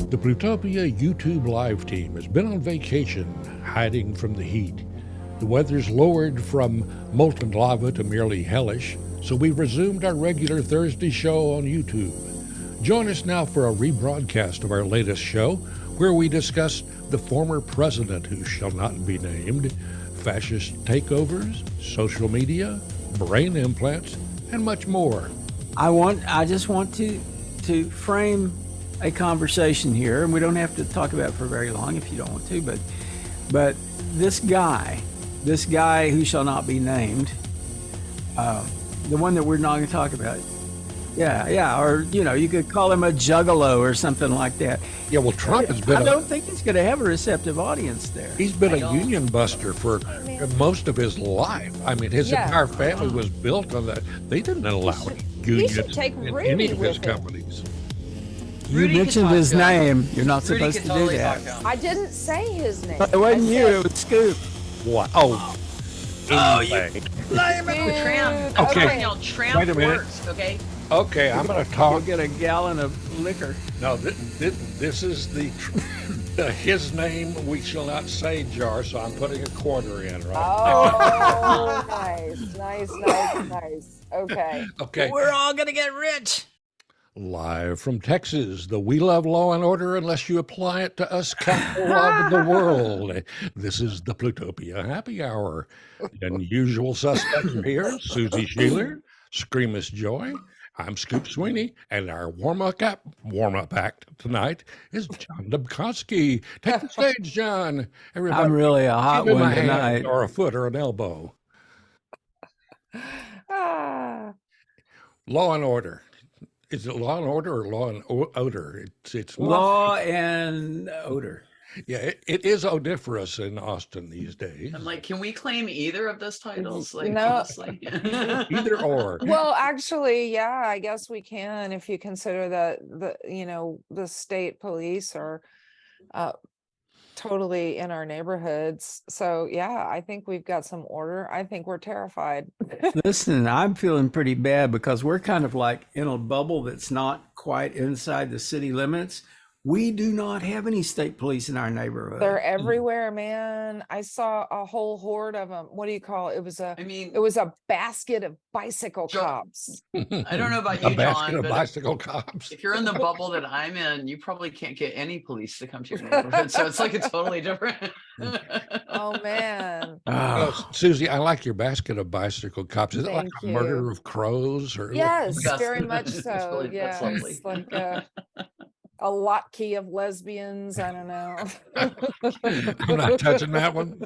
The Plutopia YouTube live team has been on vacation, hiding from the heat. The weather's lowered from molten lava to merely hellish, so we've resumed our regular Thursday show on YouTube. Join us now for a rebroadcast of our latest show, where we discuss the former president who shall not be named, fascist takeovers, social media, brain implants, and much more. I just want to frame a conversation here, and we don't have to talk about it for very long if you don't want to, but this guy who shall not be named, the one that we're not going to talk about, or you could call him a juggalo or something like that. Yeah, well, Trump has been. I don't think he's going to have a receptive audience there. He's been a union buster for most of his life. I mean, his entire family was built on that. They didn't allow unions in any of his companies. You mentioned his name. You're not supposed to do that. I didn't say his name. It wasn't you. It was Scoop. What? You blame it on Tramp. Okay. Tramp Wait a minute. works, okay? Okay, I'm going to I'll talk. get a gallon of liquor. No, this is the his name we shall not say jar, so I'm putting a quarter in, right? Oh, nice. Okay. Okay. We're all gonna get rich. Live from Texas, the We Love Law and Order unless you apply it to us capital of the world. This is the Plutopia Happy Hour. The usual suspects are here, Susie Sheeler, Screamus Joy. I'm Scoop Sweeney, and our warm-up act tonight is John Dubkowski. Take the stage, John. Everybody, I'm really a hot give him one a hand tonight. or a foot or an elbow. Law and Order. Is it Law and Order or Law and Odor? It's Law and Odor. Yeah, it is odiferous in Austin these days. I'm like, can we claim either of those titles? Like, No. honestly. Either or. Well, actually, yeah, I guess we can if you consider that the state police are totally in our neighborhoods. So yeah, I think we've got some order. I think we're terrified. Listen, I'm feeling pretty bad because we're kind of like in a bubble that's not quite inside the city limits. We do not have any state police in our neighborhood. They're everywhere, man. I saw a whole horde of them. What do you call it? It was a basket of bicycle cops. I don't know about A you, basket John, of but bicycle cops. if you're in the bubble that I'm in, you probably can't get any police to come to your neighborhood. So it's like a totally different. Oh man. Oh, Susie, I like your basket of bicycle cops. Is it like Thank a you. murder of crows? Or Yes, Yes. very much It's so. really- that's Yeah, lovely. it's like a lotkey of lesbians. I don't know. I'm not touching that one.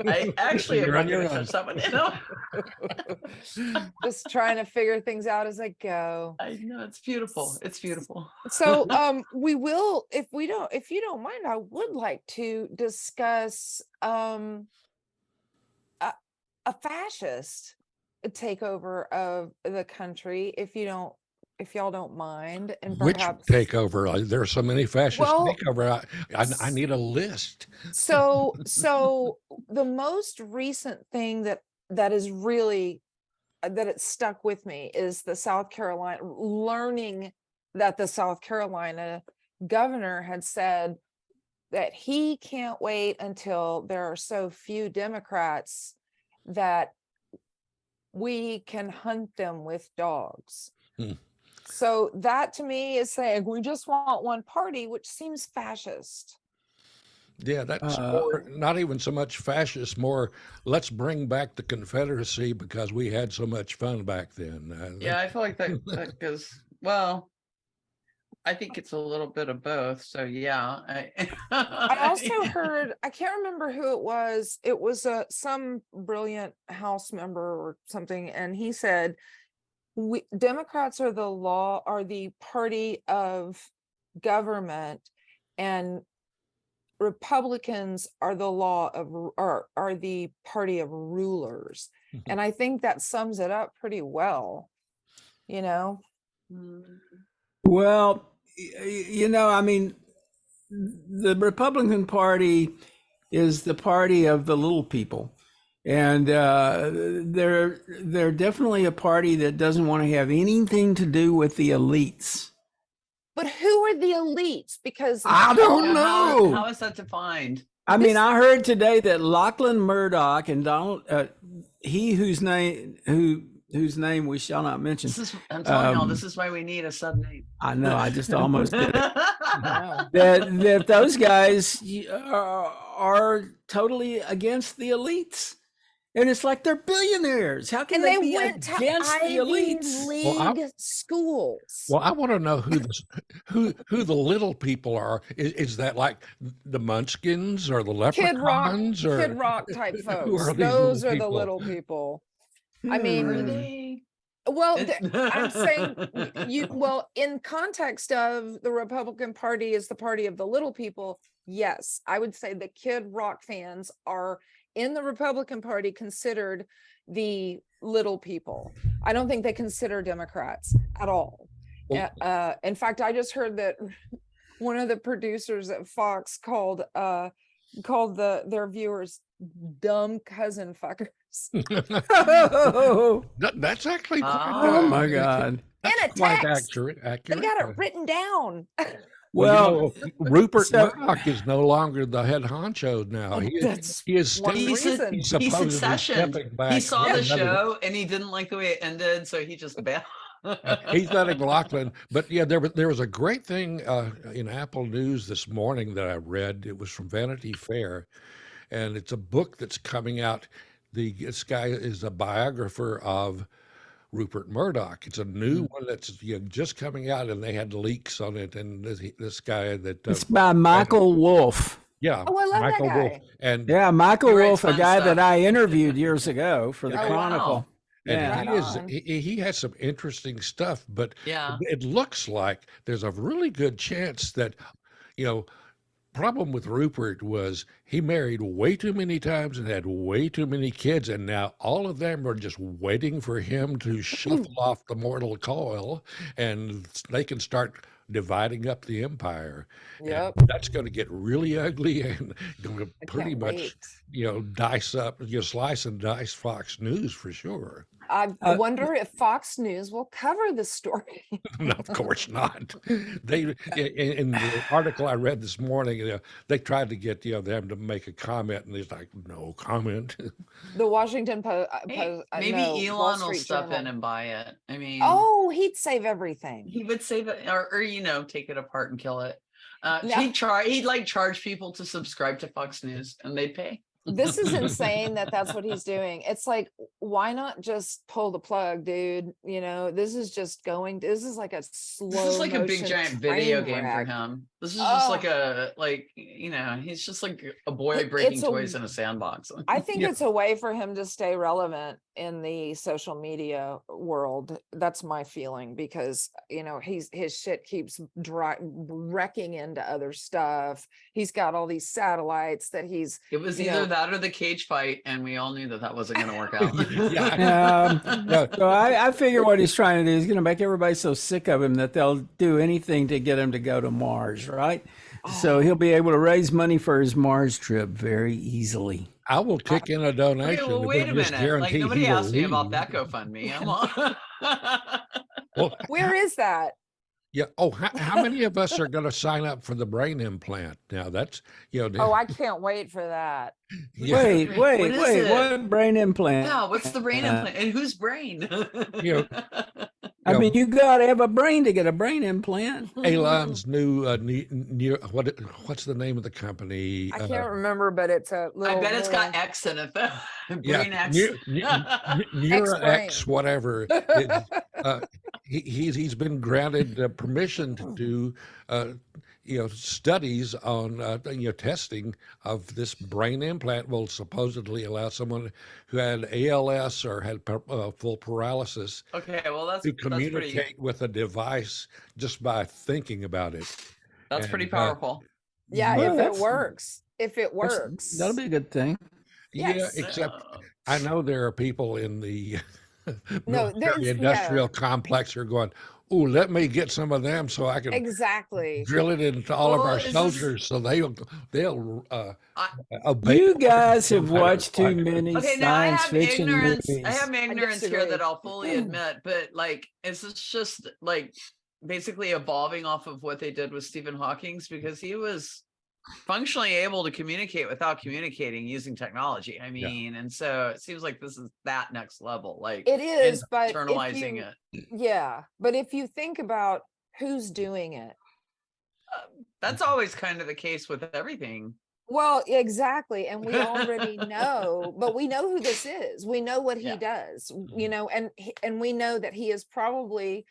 I actually am You're not on your going to own. touch that one. Just trying to figure things out as I go. I know, it's beautiful. It's beautiful. So we will, if you don't mind, I would like to discuss a fascist takeover of the country, if y'all don't mind, and Which perhaps takeover? There are so many fascist Well, takeover. I need a list. so the most recent thing that is really that it stuck with me is the South Carolina, learning that the South Carolina governor had said that he can't wait until there are so few Democrats that we can hunt them with dogs. So that to me is saying we just want one party, which seems fascist. Yeah, that's more, not even so much fascist, more let's bring back the Confederacy because we had so much fun back then. Yeah, I feel like that goes, well, I think it's a little bit of both. So yeah. I also heard, I can't remember who it was. It was some brilliant House member or something, and he said, Democrats are the party of government, and Republicans are are the party of rulers. And I think that sums it up pretty well, well, I mean, the Republican Party is the party of the little people. And they're definitely a party that doesn't want to have anything to do with the elites. But who are the elites? Because I don't Yeah, know. how is that defined? I mean, I heard today that Lachlan Murdoch and Donald, he whose name we shall not mention. I'm telling y'all, this is why we need a sub name. I know. I just almost did it. wow. That those guys are totally against the elites, and it's like they're billionaires. How can And they they be went to against the Ivy elites? League schools. Well, I want to know who the little people are. Is that like the Munchkins or the Leprechauns or Kid Rock type who folks. are these Those little are the people? little people. I Are mean, they? well, I'm saying well, in context of the Republican Party is the party of the little people. Yes, I would say the Kid Rock fans are in the Republican Party considered the little people. I don't think they consider Democrats at all. Well- In fact, I just heard that one of the producers at Fox called their viewers dumb cousin fuckers. Oh, That's actually quite, oh my God! In a quite text. accurate. They got it written down. Well, Rupert so- Murdoch is no longer the head honcho now. Oh, He that's is one stepping, reason. he's He supposedly successioned. stepping back. He saw to the another- show and he didn't like the way it ended, so he just bailed. He's letting Lachlan, but yeah, there was a great thing in Apple News this morning that I read. It was from Vanity Fair, and it's a book that's coming out. This guy is a biographer of Rupert Murdoch. It's a new one that's just coming out, and they had leaks on it. And this guy that it's by Michael Wolff. yeah, Oh, I love that Michael guy. Wolff, and Yeah, Michael He writes Wolff, a fun guy stuff. that I interviewed years ago for the Oh, wow. Chronicle. and Yeah. Right he is on. he has some interesting stuff, but Yeah. it looks like there's a really good chance that problem with Rupert was he married way too many times and had way too many kids, and now all of them are just waiting for him to shuffle off the mortal coil, and they can start dividing up the empire. And Yep. that's going to get really ugly and going to I pretty can't much, wait. dice up, slice and dice Fox News for sure. I wonder if Fox News will cover this story. No, of course not. They in the article I read this morning, they tried to get them to make a comment, and he's like, "No comment." The Washington Post. Maybe no, Wall Elon will Street step Journal. in and buy it. I mean, Oh, he'd save everything. he would save it, or take it apart and kill it. No. He'd like charge people to subscribe to Fox News, and they'd pay. This is insane that's what he's doing. It's like, why not just pull the plug, dude? This is just this is like a slow This is like a big motion giant video train game for wreck. him. This is just like Oh. he's just like a boy breaking It's a- toys in a sandbox. I think Yeah. it's a way for him to stay relevant in the social media world. That's my feeling, because his shit keeps wrecking into other stuff. He's got all these satellites that he's It was you either know- that or the cage fight, and we all knew that wasn't going to work out. Yeah. So I figure what he's trying to do is going to make everybody so sick of him that they'll do anything to get him to go to Mars, right? So he'll be able to raise money for his Mars trip very easily. I will kick in a Okay, donation. well, if wait they a just minute. Like guarantee nobody he will asked me about leave. that GoFundMe. I'm on. Well, where is that? yeah. Oh, how many of us are going to sign up for the brain implant? Now that's Oh, I can't wait for that. yeah, Wait, What is it? what brain implant? Yeah, what's the brain implant? And whose brain? I mean, you got to have a brain to get a brain implant. Elon's new what's the name of the company? I can't remember, but it's a I little. bet it's got little- X in it though. Yeah, Brain X. Neura X-brain. X, whatever. He's been granted permission to do studies on testing of this brain implant will supposedly allow someone who had ALS or had full paralysis Okay, well that's to pretty communicate with a device just by thinking about it. that's pretty and, powerful. Yeah, Well, if it that's- works. If it works. That'll be a good thing. Yes. Yeah, except So- I know there are people in the No, military there's- industrial complex who are going, "Oh, let me get some of them so I can Exactly. drill it into all of Well, our is this- soldiers so they'll I- obey." You guys have Empire watched too Fighter. many Okay, now I science have fiction ignorance. movies. I have my ignorance here disagree. that I'll fully admit, but like, is this just like basically evolving off of what they did with Stephen Hawking's, because he was functionally able to communicate without communicating using technology. I mean, and so it seems like this is that next level, like It is, but if internalizing you, it. yeah, but if you think about who's doing it, That's always kind of the case with everything. well, exactly. And we already know, but we know who this is. We know what he Yeah. does, you know, and we know that he is probably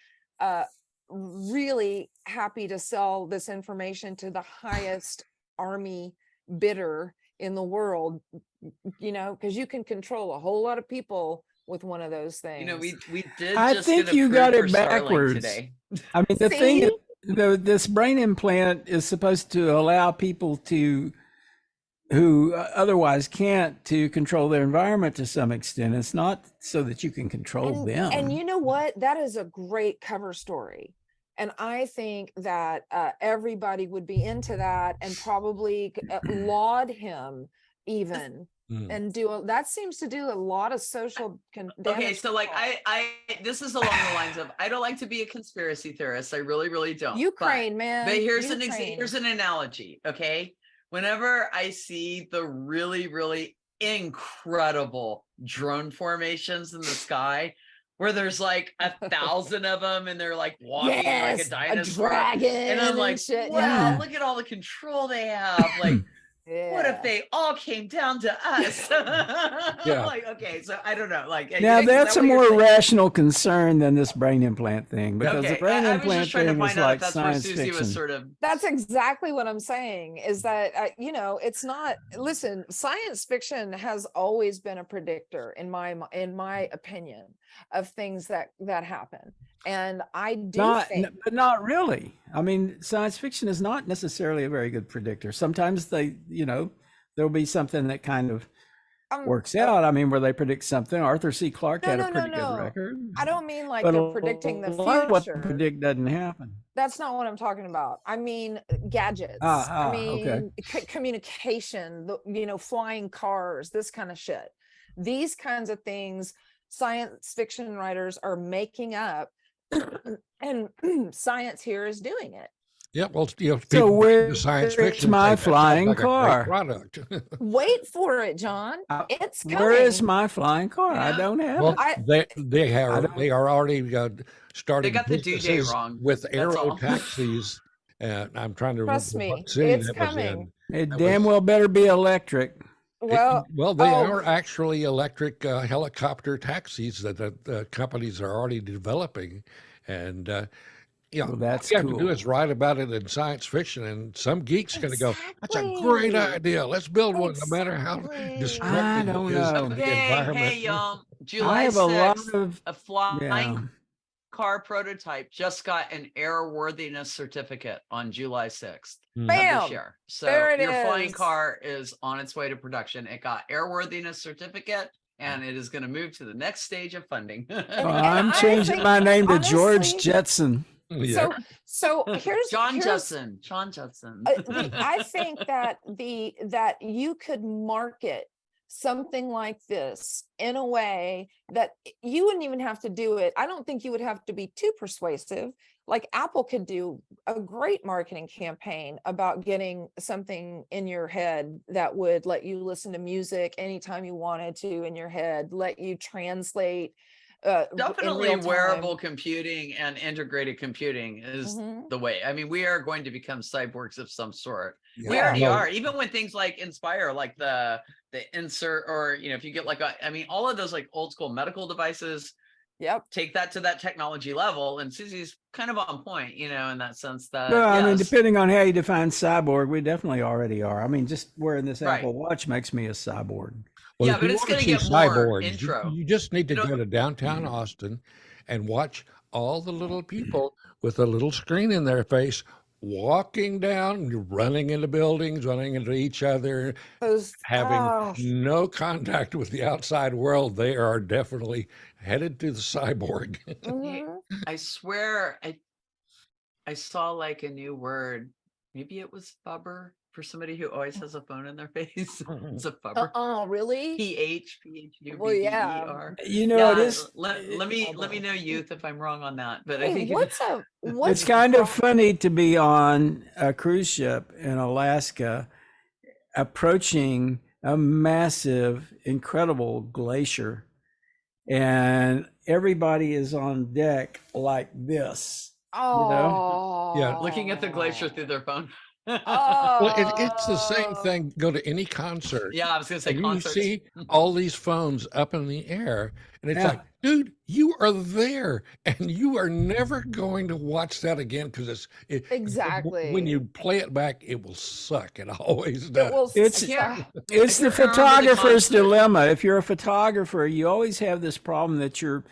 really happy to sell this information to the highest army bidder in the world, you know, because you can control a whole lot of people with one of those things. You know, we did. I just think get you got approved it for Starlink backwards. today. I mean, the thing is, See? this brain implant is supposed to allow people who otherwise can't to control their environment to some extent. It's not so that you can control them. And you know what? That is a great cover story. And I think that everybody would be into that and probably laud him even and that seems to do a lot of social Okay, so like I this is along the lines of, I don't like to be a conspiracy theorist. I really, really don't. Ukraine, man. But here's Ukraine. here's an analogy. Okay. Whenever I see the really, really incredible drone formations in the sky, where there's like 1,000 of them and they're like walking like a dinosaur, dragon, and I'm like, shit. wow, Yeah. look at all the control they have. Like, what if they all came down to us? Like, okay, so I don't know. Like, now is that's that a what you're more saying? rational concern than this brain implant thing, because the brain I was implant just trying to thing find is out like if that's where science Susie fiction. was sort of. That's exactly what I'm saying, is that you know, it's not, listen, science fiction has always been a predictor in my opinion of things that happen. And I do think, but not really. I mean, science fiction is not necessarily a very good predictor. Sometimes there'll be something that kind of works out. I mean, where they predict something. Arthur C. Clarke had a pretty good record. I don't mean like But they're predicting the what they future. predict doesn't happen. That's not what I'm talking about. I mean, gadgets. I mean, communication, you know, flying cars, this kind of shit. These kinds of things, science fiction writers are making up, and science here is doing it. Yeah, well, you know, So where's science fiction? my That sounds flying like a great car? product. Wait for it, John. It's coming. Where is my flying car? I don't have Well, it. they are already starting. They got the due date wrong. With That's aero all. taxis, and I'm trying to Trust remember me, what city it's that was coming. in. It damn well better be electric. Well, They are actually electric helicopter taxis that companies are already developing, and you know, Well, that's all you have to do cool. is write about it in science fiction, and some geek's going to go, "That's a Exactly. great idea. Let's build one, no matter how Exactly. destructive I it don't is know. to the Hey, environment." y'all. I July have a lot 6th, of a flying car prototype just got an airworthiness certificate on July 6th of Bam! this year. So There it your flying is. car is on its way to production. It got airworthiness certificate, and it is going to move to the next stage of funding. I'm I changing think, my name to honestly, George Jetson. So here's John Judson. John Judson. I think that that you could market something like this in a way that you wouldn't even have to do it. I don't think you would have to be too persuasive. Like Apple could do a great marketing campaign about getting something in your head that would let you listen to music anytime you wanted to in your head, let you translate. Definitely wearable computing and integrated computing is the way. I mean, we are going to become cyborgs of some sort. Yeah. We already are, even when things like Inspire, like the insert, or, you know, if you get like all of those like old school medical devices, take that to that technology level. And Susie's kind of on point, you know, in that sense that, I mean, depending on how you define cyborg, we definitely already are. I mean, just wearing this Apple Watch makes me a cyborg. Well, yeah, but it's going to get more cyborgs, intro. You just need to go to downtown Austin and watch all the little people with a little screen in their face walking down, running into buildings, running into each other, having no contact with the outside world. They are definitely headed to the cyborg. I swear I saw like a new word Maybe it was Fubber for somebody who always has a phone in their face. It's a Fubber. Oh, really? P-H-U-B-B-E-R. You know, it Yeah, is. let me know, youth, if I'm wrong on that. But I Hey, think what's It's kind of funny to be on a cruise ship in Alaska, approaching a massive, incredible glacier, and everybody is on deck like this. Oh, Yeah. looking at the glacier through their phone. Well, it's the same Oh. thing. Go to any concert, Yeah, I was gonna say and you concerts. see all these phones up in the air, and it's Yeah. like, dude, you are there, and you are never going to watch that again because when Exactly. you play it back, it will suck. It always It does. will It's- suck. It's I the can't remember the photographer's concert. dilemma. If you're a photographer, you always have this problem that you're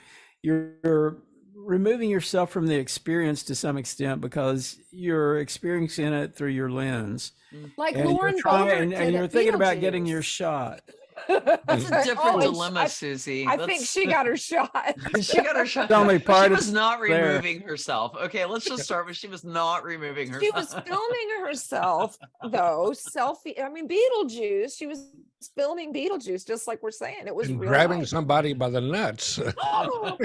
removing yourself from the experience to some extent because you're experiencing it through your lens. Like And Lauren you're trying, Boebert and did you're at thinking about getting your Beetlejuice. shot. That's a different Oh, dilemma, Susie. I think she got her shot. She got her shot. It's only But part she of was not there. removing herself. Okay, let's just start with she was not removing herself. She was filming herself, though. Selfie. I mean, Beetlejuice. She was filming Beetlejuice, just like we're saying. It was And real grabbing life. somebody by the nuts. Oh,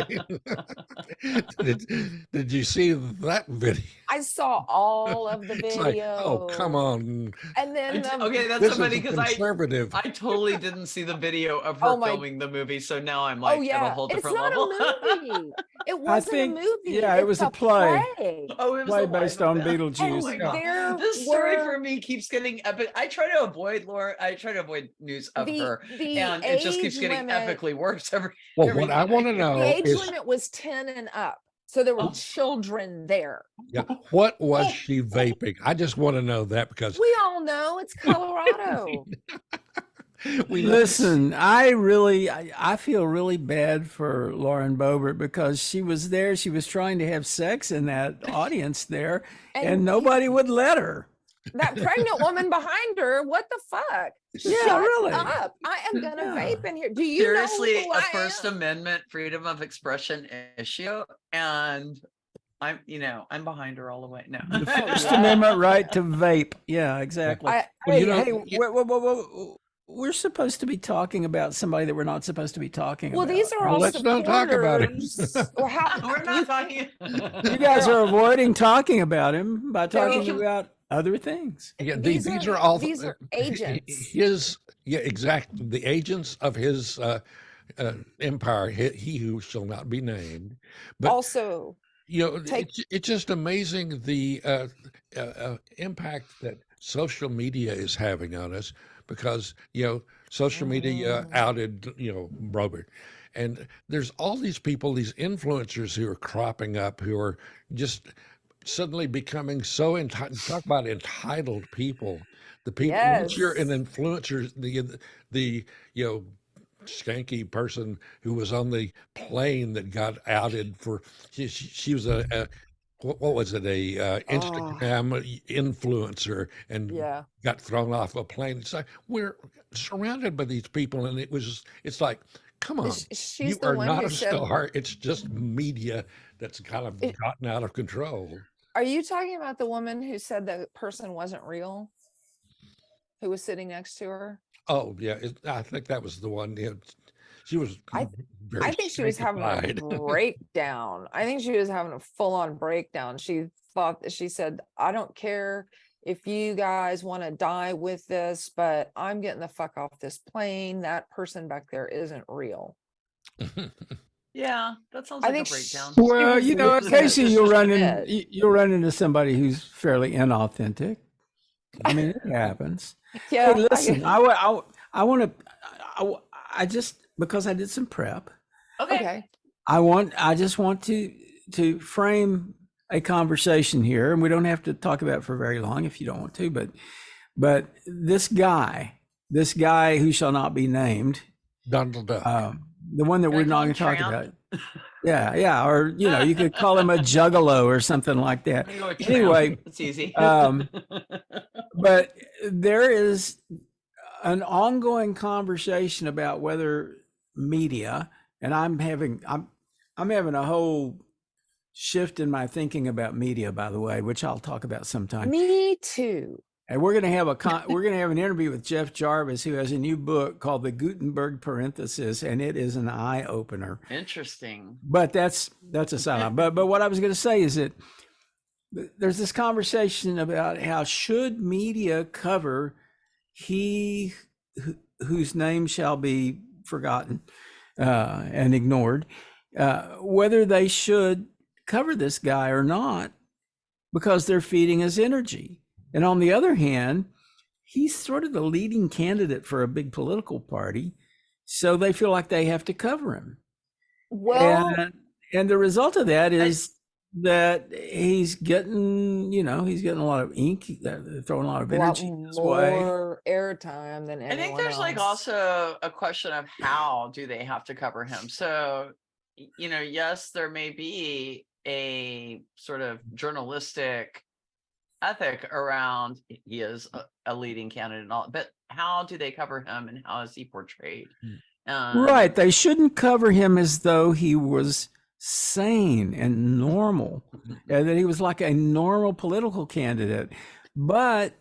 did you see that video? I saw all of the It's video. like, oh, come on. And then Okay, that's This so funny is because I conservative. totally didn't see the video of her Oh my- filming the movie, so now I'm like oh at a yeah, whole it's different not level. a movie. It wasn't think- a movie. yeah, it was it's a play. Oh, it was Play a live based on event. Beetlejuice. Oh my And God. there This story were- for me keeps getting epic. I try to avoid Laura. I try to avoid news of her, the and it just keeps age getting limit- epically worse every. Well, every what I want to night. know The age is, limit was 10 and up. So there were Oh. children there. yeah, what was she vaping? I just want to know that because We all know it's Colorado. we know- Listen, I feel really bad for Lauren Boebert because she was there. She was trying to have sex in that audience there, and nobody would let her. That pregnant woman behind her, what the fuck? Yeah, Shut really. up. I am gonna Yeah. vape in here. Do you Seriously, know who a I First am? Amendment freedom of expression issue, and I'm behind her all the way. No, The First Yeah. Amendment right to vape. Yeah, exactly. I- Well, hey, you know, hey, we're supposed to be talking about somebody that we're not supposed to be talking Well, about. these are Well, all let's not talk about it. supporters. Or how we're not talking. You guys are avoiding talking about him by talking They're- about other things. yeah, these these are- are all these are agents. Exactly, the agents of his empire. He who shall not be named. But also take- it's just amazing the impact that social media is having on us because social media outed Robert, and there's all these people, these influencers who are cropping up, who are just suddenly becoming so entitled. Talk about entitled people. The people once you're an Yes. influencer, the skanky person who was on the plane that got outed for she was a what was it, a Instagram influencer, and Yeah. got thrown off a plane. It's like we're surrounded by these people, and it's like, come on, She's you the are one not who a said, star. It's just media that's kind of gotten out of control. are you talking about the woman who said the person wasn't real? Who was sitting next to her? Oh yeah, I think that was the one. She was. Very I think she was having a sanctified. breakdown. I think she was having a full-on breakdown. She said, I don't care if you guys want to die with this, but I'm getting the fuck off this plane. That person back there isn't real. Yeah, that sounds I like a think breakdown. Well, was you know, losing it occasionally just a you'll run into somebody who's fairly inauthentic. I mean, it happens. Yeah. Hey, listen, I want to, I just, because I did some prep, Okay. I just want to frame a conversation here, and we don't have to talk about it for very long if you don't want to, but this guy who shall not be named, Donald Duck. the one that Can I we're call not him going to talk Tramp? about. Yeah, or you could call him a juggalo or something like that. I'm gonna go with Tramp. Anyway, It's easy. but there is an ongoing conversation about whether media, and I'm having a whole shift in my thinking about media, by the way, which I'll talk about sometime. Me too. And we're going to have an interview with Jeff Jarvis, who has a new book called The Gutenberg Parenthesis, and it is an eye opener. Interesting. But that's a sideline. But what I was going to say is that there's this conversation about how should media cover he whose name shall be forgotten and ignored, whether they should cover this guy or not, because they're feeding his energy. And on the other hand, he's sort of the leading candidate for a big political party, so they feel like they have to cover him. Well, And the result of that is that he's getting a lot of ink, throwing a lot of energy his way. more airtime than anyone I think there's like else. also a question of how do they have to cover him? So, yes, there may be a sort of journalistic ethic around he is a leading candidate and all, but how do they cover him and how is he portrayed? Right. They shouldn't cover him as though he was sane and normal, and that he was like a normal political candidate. But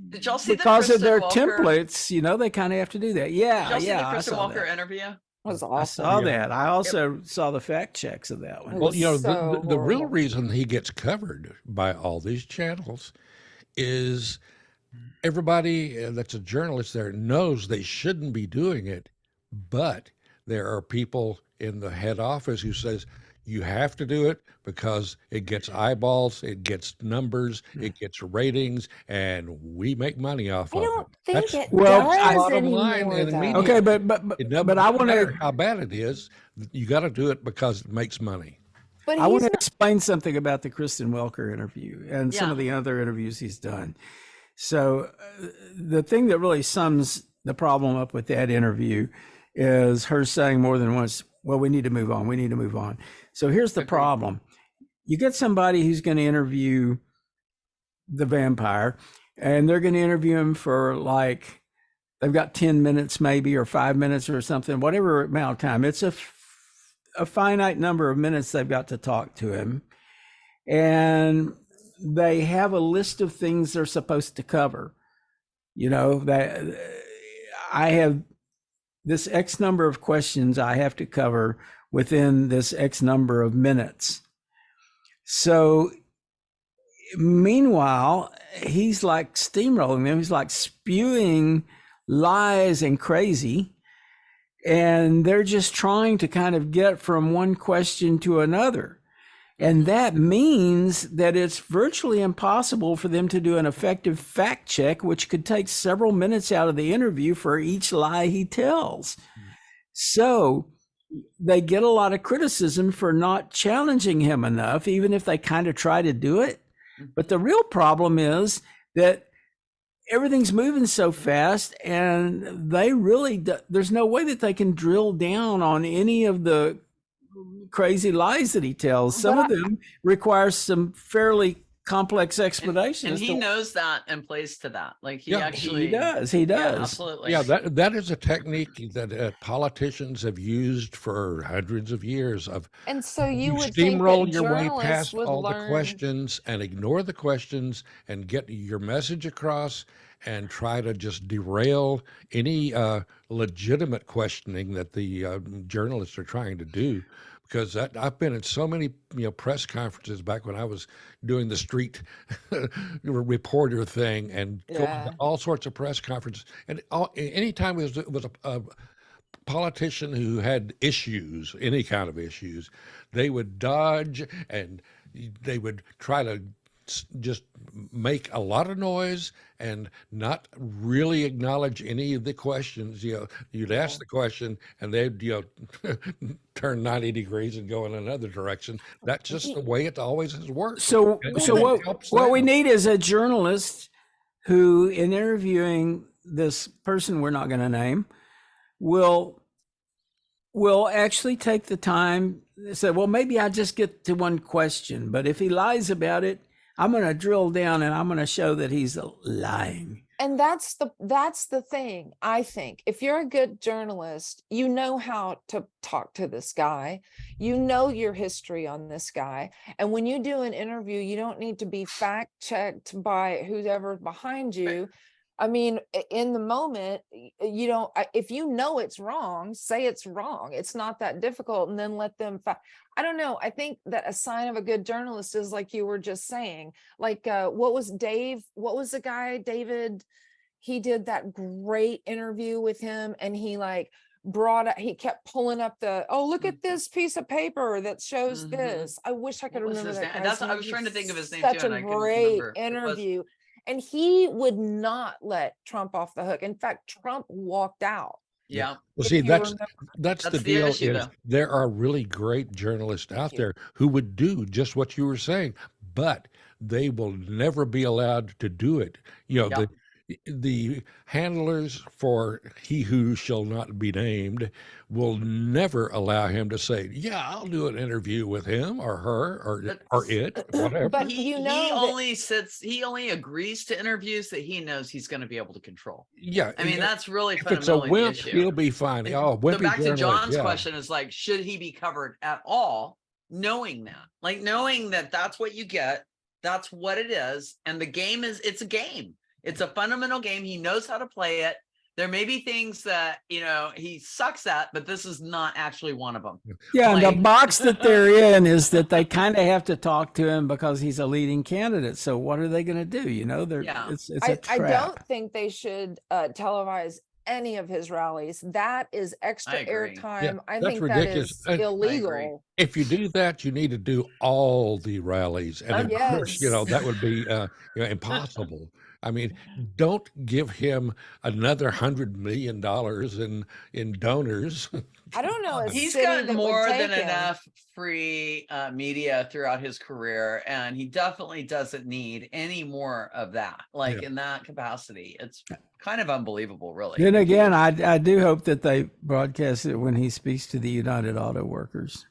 Did y'all see because the of their Kristen Walker, templates, they kind of have to do that. Did y'all Yeah, see the I Kristen saw Walker that. interview? Was I awesome. saw Yeah. that. I also saw the fact checks of that one. It Well, was so the real horrible. reason he gets covered by all these channels is everybody that's a journalist there knows they shouldn't be doing it, but there are people in the head office who says you have to do it because it gets eyeballs, it gets numbers, it gets ratings, and we make money off I of don't it. think That's it Well, does bottom line anymore, in the though. media. Okay, but It doesn't but I want matter to how bad it is. You got to do it because it makes money. But I want he's to explain something about the Kristen Welker interview and some Yeah. of the other interviews he's done. So the thing that really sums the problem up with that interview is her saying more than once, well, we need to move on. We need to move on. So here's the Agreed. problem. You get somebody who's going to interview the vampire, and they're going to interview him for like, they've got 10 minutes maybe, or 5 minutes or something, whatever amount of time. It's a finite number of minutes they've got to talk to him. And they have a list of things they're supposed to cover. That I have this X number of questions I have to cover within this X number of minutes. So meanwhile, he's like steamrolling them. He's like spewing lies and crazy. And they're just trying to kind of get from one question to another. And that means that it's virtually impossible for them to do an effective fact check, which could take several minutes out of the interview for each lie he tells. So they get a lot of criticism for not challenging him enough, even if they kind of try to do it. But the real problem is that everything's moving so fast, and there's no way that they can drill down on any of the crazy lies that he tells. Some of them require some fairly complex explanations. And he knows that and plays to that. Like he Yeah, actually he does. Yeah, absolutely. Yeah, that is a technique that politicians have used for hundreds of years. And so you You would think steamroll that your way journalists past would all the learn. questions and ignore the questions and get your message across and try to just derail any legitimate questioning that the journalists are trying to do. Because I've been at so many press conferences back when I was doing the street reporter thing and going Yeah. to all sorts of press conferences. And anytime it was a politician who had issues, any kind of issues, they would dodge and they would try to just make a lot of noise and not really acknowledge any of the questions. You'd ask the question and they'd turn 90 degrees and go in another direction. That's just the way it always has worked. So And what it helps what we them. need is a journalist who, in interviewing this person we're not going to name, will actually take the time to say, well, maybe I just get to one question, but if he lies about it, I'm going to drill down and I'm going to show that he's lying. And that's the thing. I think if you're a good journalist, you know how to talk to this guy, you know your history on this guy, and when you do an interview, you don't need to be fact checked by whoever behind you. I mean, in the moment, you don't. If you know it's wrong, say it's wrong. It's not that difficult, and then let them. I don't know. I think that a sign of a good journalist is like you were just saying. Like, what was Dave? What was the guy, David? He did that great interview with him, and he like he kept pulling up oh, look at this piece of paper that shows this. I wish I could What was remember his that name? guy's I name. was trying to think of his name Such too, and a I couldn't great remember. interview. And he would not let Trump off the hook. In fact, Trump walked out. Yeah. Well, If see, you that's remember. that's the That's the deal issue, is though. there are really great journalists out you. there who would do just what you were saying, but they will never be allowed to do it. You know, Yep. the handlers for he who shall not be named will never allow him to say, "Yeah, I'll do an interview with him or her or it, whatever." But He you know that he only agrees to interviews that he knows he's going to be able to control. Yeah, I mean, that's really if it's a fundamentally the wimp, issue. he'll be fine. And Oh, so wimpy back to journalist. John's Yeah. question is like, should he be covered at all? Knowing that, like knowing that that's what you get, that's what it is. And the game it's a game. It's a fundamental game. He knows how to play it. There may be things that, he sucks at, but this is not actually one of them. Yeah, and the Like- box that they're in is that they kind of have to talk to him because he's a leading candidate. So what are they going to do? Yeah. It's a I trap. don't think they should televise any of his rallies. That is extra agree. airtime. Yeah, I that's think ridiculous. that is I agree. illegal. If you do that, you need to do all the rallies, and of course, Yes. that would be impossible. I mean, don't give him another $100 million in donors. I don't know. A He's city gotten that would more take than him. enough free media throughout his career, and he definitely doesn't need any more of that. Like in that capacity, it's kind of unbelievable, really. Then again, I do hope that they broadcast it when he speaks to the United Auto Workers.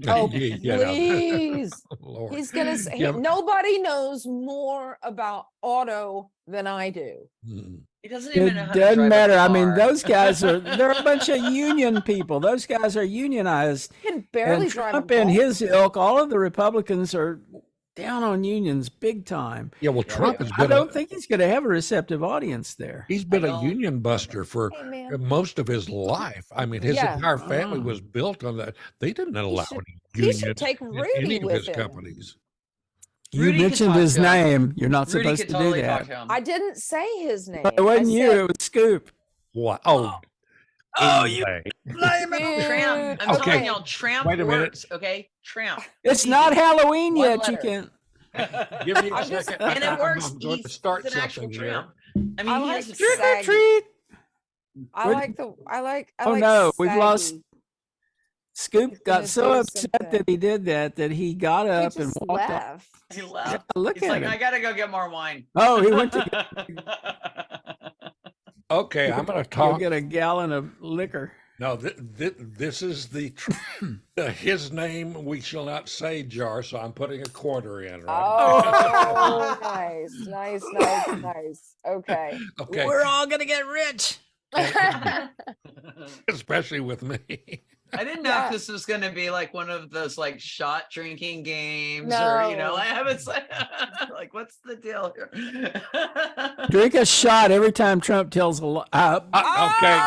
Oh, Yeah. please. Lord. He's going to say, Yeah. nobody knows more about auto than I do. Mm. He doesn't even know It how to doesn't drive a matter. I mean, car. those guys they're a bunch of union people. Those guys are unionized. He can barely And drive a Trump and golf. his ilk, all of the Republicans are down on unions big time. Yeah, well, Trump has I been don't think he's going to have a receptive audience there. he's been I a don't- union buster for Hey, man. most of his life. I mean, his Yeah. entire family was built on that. They didn't allow should- any he union should take in Rudy any of with his him. companies. You Rudy could mentioned talk his to him. name. You're not Rudy supposed could to totally do talk that. to him. I didn't say his name. It wasn't I you. said- It was Scoop. What? Oh, you anyway. Tramp. I'm Okay. telling y'all, Tramp Wait a minute. works. Okay, Tramp. It's not Halloween One yet. You letter. can. Give me a I'm just- second. And it works. I'm going to He's start an actual something here. tramp. I mean, I he like is a Trick tramp. or treat. I What- like the, I like, I Oh like no, we've lost. Saggy. Scoop He's got gonna so do upset that something. he did that he got He up and just walked off. left. He left. Look He's at like, him. I gotta go get more wine. Oh, he went to Okay, I'm going to go talk. get a gallon of liquor. No, this is the his name we shall not say jar, so I'm putting a quarter in, right? Oh, nice. Okay. Okay, We're all gonna get rich. especially with me. I didn't know Yeah. if this was going to be like one of those like shot drinking games or, No. I haven't said like, what's the deal here? Drink a shot every time Trump tells a lie. Okay,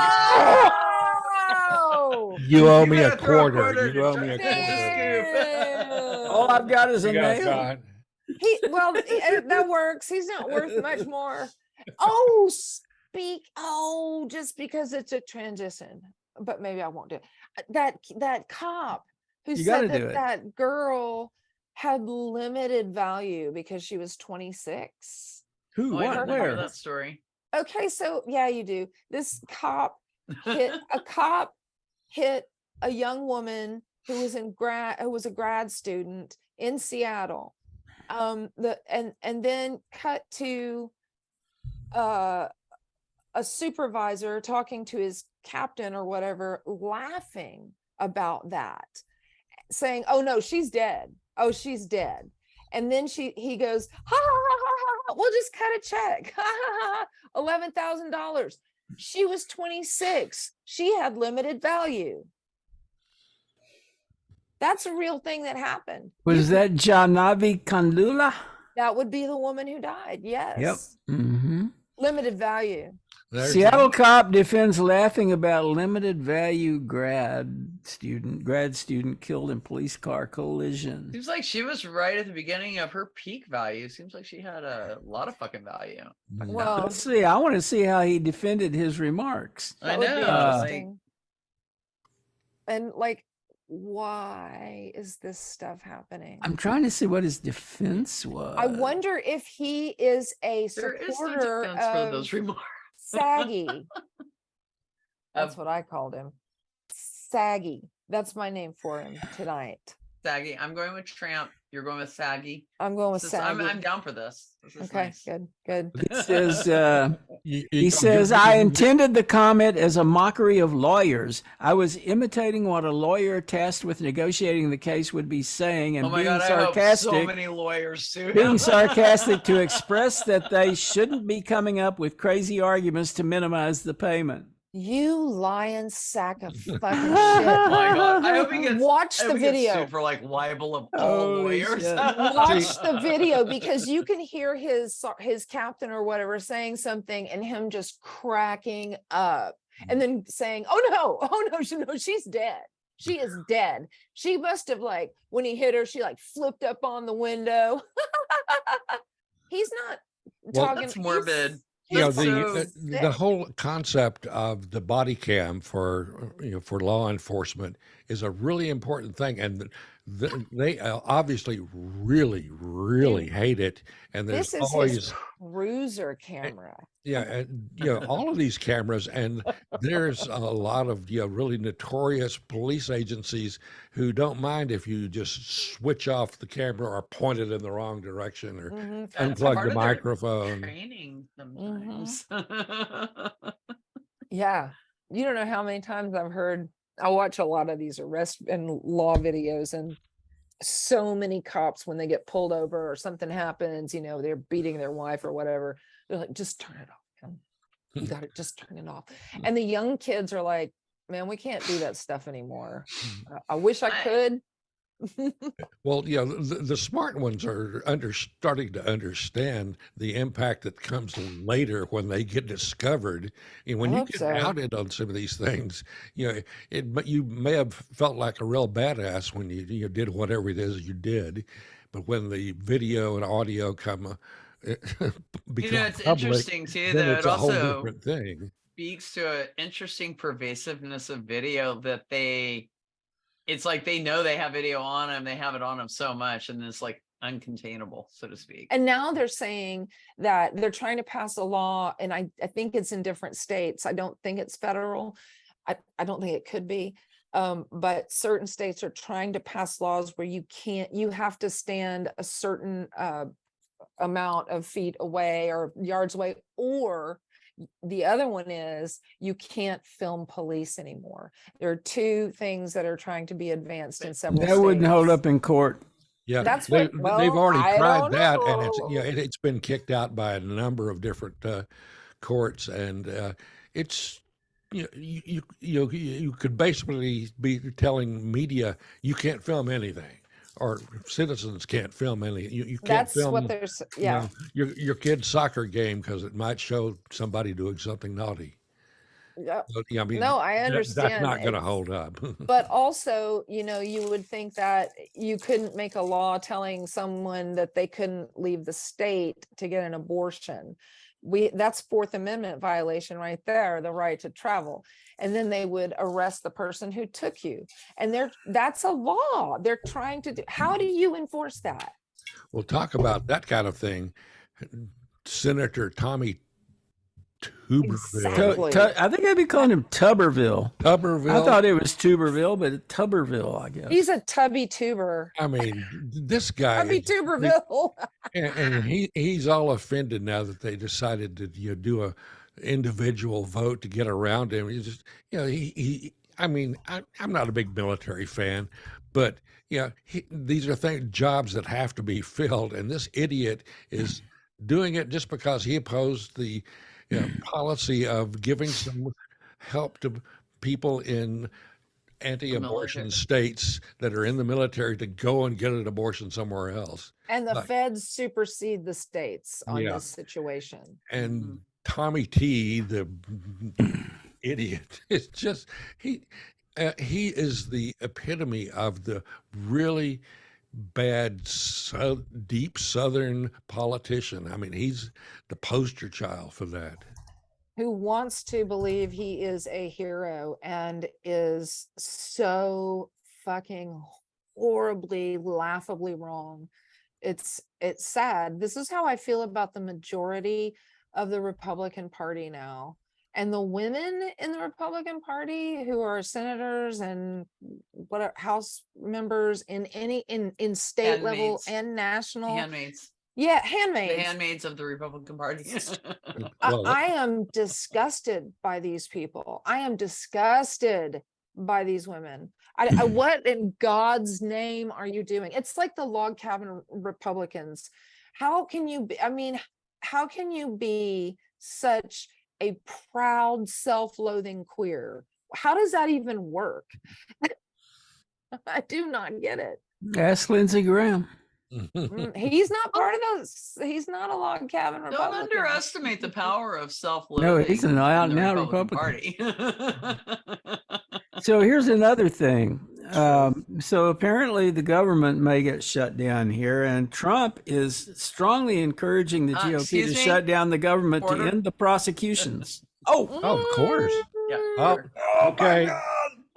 Oh! you owe You me a better throw a quarter. quarter You to owe me a Trump. quarter. All I've got is a You got it, nail. John. That works. He's not worth much more. Oh, just because it's a transition, but maybe I won't do it. That cop who You gotta said do it. that girl had limited value because she was 26. Who? Oh, I What? didn't know Where? that story. Okay, so yeah, you do. This cop hit a young woman who was a grad student in Seattle. And then cut to a supervisor talking to his captain or whatever, laughing about that, saying, "Oh no, she's dead. Oh, she's dead." And then he goes, ha ha ha ha ha, we'll just cut a check. Ha ha ha, $11,000. She was 26. She had limited value. That's a real thing that happened. Was that Janavi Kandula? That would be the woman who died. Yes. Yep. Mm-hmm. Limited value. Seattle cop defends laughing about limited value grad student killed in police car collision. Seems like she was right at the beginning of her peak value. Seems like she had a lot of fucking value. Well, Let's see. I want to see how he defended his remarks. I that would be know. interesting. And like, why is this stuff happening? I'm trying to see what his defense was. I wonder if he is a There is no supporter defense for of those remarks. Saggy. That's what I called him. Saggy. That's my name for him tonight. Saggy. I'm going with Tramp. You're going with Saggy. I'm going with Saggy. I'm down for this. This is Okay, nice. good. He says, he says, I intended the comment as a mockery of lawyers. I was imitating what a lawyer tasked with negotiating the case would be saying and Oh my being God, I hope sarcastic. so many lawyers sue Being him. sarcastic to express that they shouldn't be coming up with crazy arguments to minimize the payment. You lying sack of fucking shit. Oh my God. I hope he gets Watch I hope the he gets video. sued for like libel of all Holy lawyers. shit. Watch the video because you can hear his captain or whatever saying something and him just cracking up and then saying, oh no, she's dead. She is dead. She must have, like, when he hit her, she like flipped up on the window. He's not talking. That's morbid. You know, He's the whole concept of the body cam for for law enforcement is a really important thing, and they obviously really hate it. And there's This is always his cruiser camera. and all of these cameras, and there's a lot of really notorious police agencies who don't mind if you just switch off the camera or point it in the wrong direction or That's unplug part the of their microphone. training sometimes. Yeah. You don't know how many times I've heard, I watch a lot of these arrest and law videos, and so many cops, when they get pulled over or something happens, they're beating their wife or whatever, they're like, just turn it off, man. You got to just turn it off. And the young kids are like, man, we can't do that stuff anymore. I wish I could. Well, the smart ones are starting to understand the impact that comes later when they get discovered. And when I you hope get so. outed on some of these things, you may have felt like a real badass when you did whatever it is you did, but when the video and audio become It's public, interesting too, then though. it's It a whole also different thing. speaks to an interesting pervasiveness of video that it's like they know they have video on them, they have it on them so much, and it's like uncontainable, so to speak. And now they're saying that they're trying to pass a law, and I think it's in different states. I don't think it's federal. I don't think it could be. But certain states are trying to pass laws where you have to stand a certain amount of feet away or yards away, or the other one is you can't film police anymore. There are two things that are trying to be advanced in several That wouldn't hold states. up in court. Yeah, That's they've well, already I tried don't that, and it's know. it's been kicked out by a number of different courts, and it's you could basically be telling media you can't film anything, or citizens can't film anything. You can't That's film what there's. Yeah. your kid's soccer game because it might show somebody doing something naughty. Yeah. But, I mean, No, I that's understand. not going to It's- hold up. But also, you would think that you couldn't make a law telling someone that they couldn't leave the state to get an abortion. That's Fourth Amendment violation right there, the right to travel. And then they would arrest the person who took you. And that's a law. They're trying to do. How do you enforce that? We'll talk about that kind of thing. Senator Tommy Tuberville. Exactly. I think I'd be calling him Tuberville. Tuberville. I thought it was Tuberville, but it's Tuberville, I guess. He's a tubby tuber. I mean, this guy. Tubby tuberville. And he's all offended now that they decided to do a individual vote to get around him. He's just, I mean, I'm not a big military fan, but Yeah, these are jobs that have to be filled, and this idiot is doing it just because he opposed the policy of giving some help to people in The anti-abortion military. states that are in the military to go and get an abortion somewhere else. And the Like, feds supersede the states on yeah, this situation. and Tommy T, the idiot, is just he is the epitome of the really bad, deep Southern politician. I mean, he's the poster child for that. Who wants to believe he is a hero and is so fucking horribly, laughably wrong. It's sad. This is how I feel about the majority of the Republican Party now. And the women in the Republican Party who are senators and whatever House members in state level Handmaids. and national. Handmaids. Yeah, The handmaids. handmaids of the Republican Party. Well, I am disgusted by these people. I am disgusted by these women. What in God's name are you doing? It's like the log cabin Republicans. How can you be, I mean, how can you be such a proud, self-loathing queer? How does that even work? I do not get it. Ask Lindsey Graham. He's not part of those. He's not a log cabin Don't Republican. underestimate the power of self-loathing. No, he's an out in and the out Republican Republican. Party. So here's another thing. So apparently the government may get shut down here, and Trump is strongly encouraging the GOP to excuse me? shut down the government Order. to end the prosecutions. Oh, of course. Yeah. Oh, okay.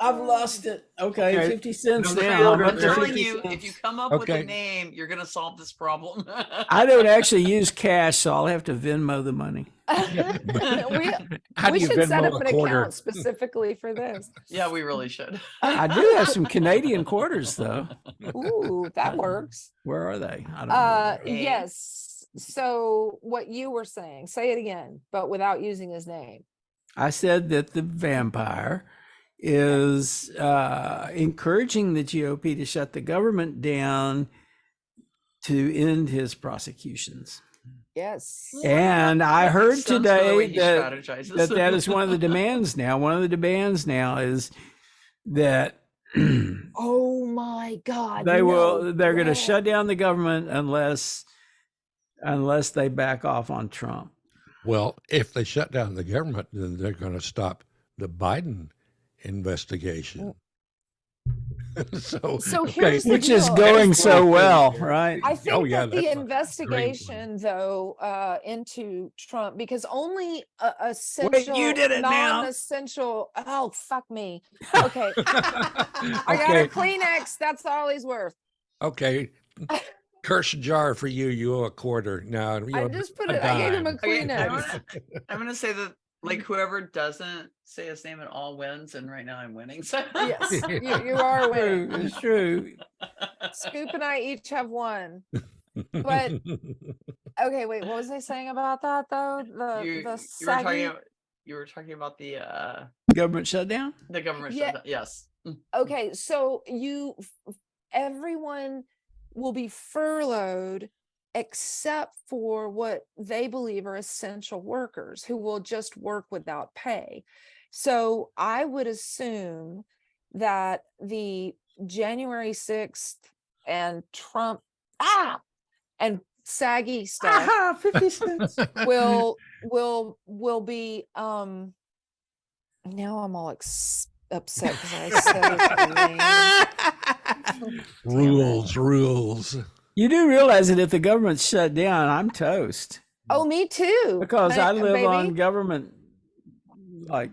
I've lost it. Okay, Okay. 50 cents No, now. I'm I'm up to telling 50 you, cents. if you come up with Okay. a name, you're going to solve this problem. I don't actually use cash, so I'll have to Venmo the money. How do We you should set Venmo up a an quarter? account specifically for this. Yeah, we really should. I do have some Canadian quarters, though. Ooh, that works. Where are they? I don't know. Okay. Yes. So what you were saying, say it again, but without using his name. I said that the vampire is encouraging the GOP to shut the government down to end his prosecutions. Yes. And I heard Makes sense for the way today he that strategizes. that is one of the demands now. One of the demands now is that Oh my God. they're no going to way. shut down the government unless they back off on Trump. Well, if they shut down the government, then they're going to stop the Biden investigation. So here's the Which is deal. going That's so right. well, right? I think Oh, yeah, that that's the a great investigation, though, into Trump, because only essential, did it now. non-essential. Oh, fuck me. Okay, I got Okay. a Kleenex. That's all he's worth. Okay. Curse jar for you. You owe a quarter. Now, I just put it. I gave him a Okay, Kleenex. I'm gonna say that like whoever doesn't say his name at all wins, and right now I'm winning. So Yes, you are winning. True, it's true. Scoop and I each have one. But okay, wait. What was I saying about that though? You were talking about the Government shutdown? government Yeah. shutdown. Yes. Okay, so everyone will be furloughed except for what they believe are essential workers who will just work without pay. So I would assume that the January 6th and Trump and saggy stuff Aha, 50 cents. will be now I'm all upset because I said his name. rules. You do realize that if the government's shut down, I'm toast Oh, me too. because I live baby. on government like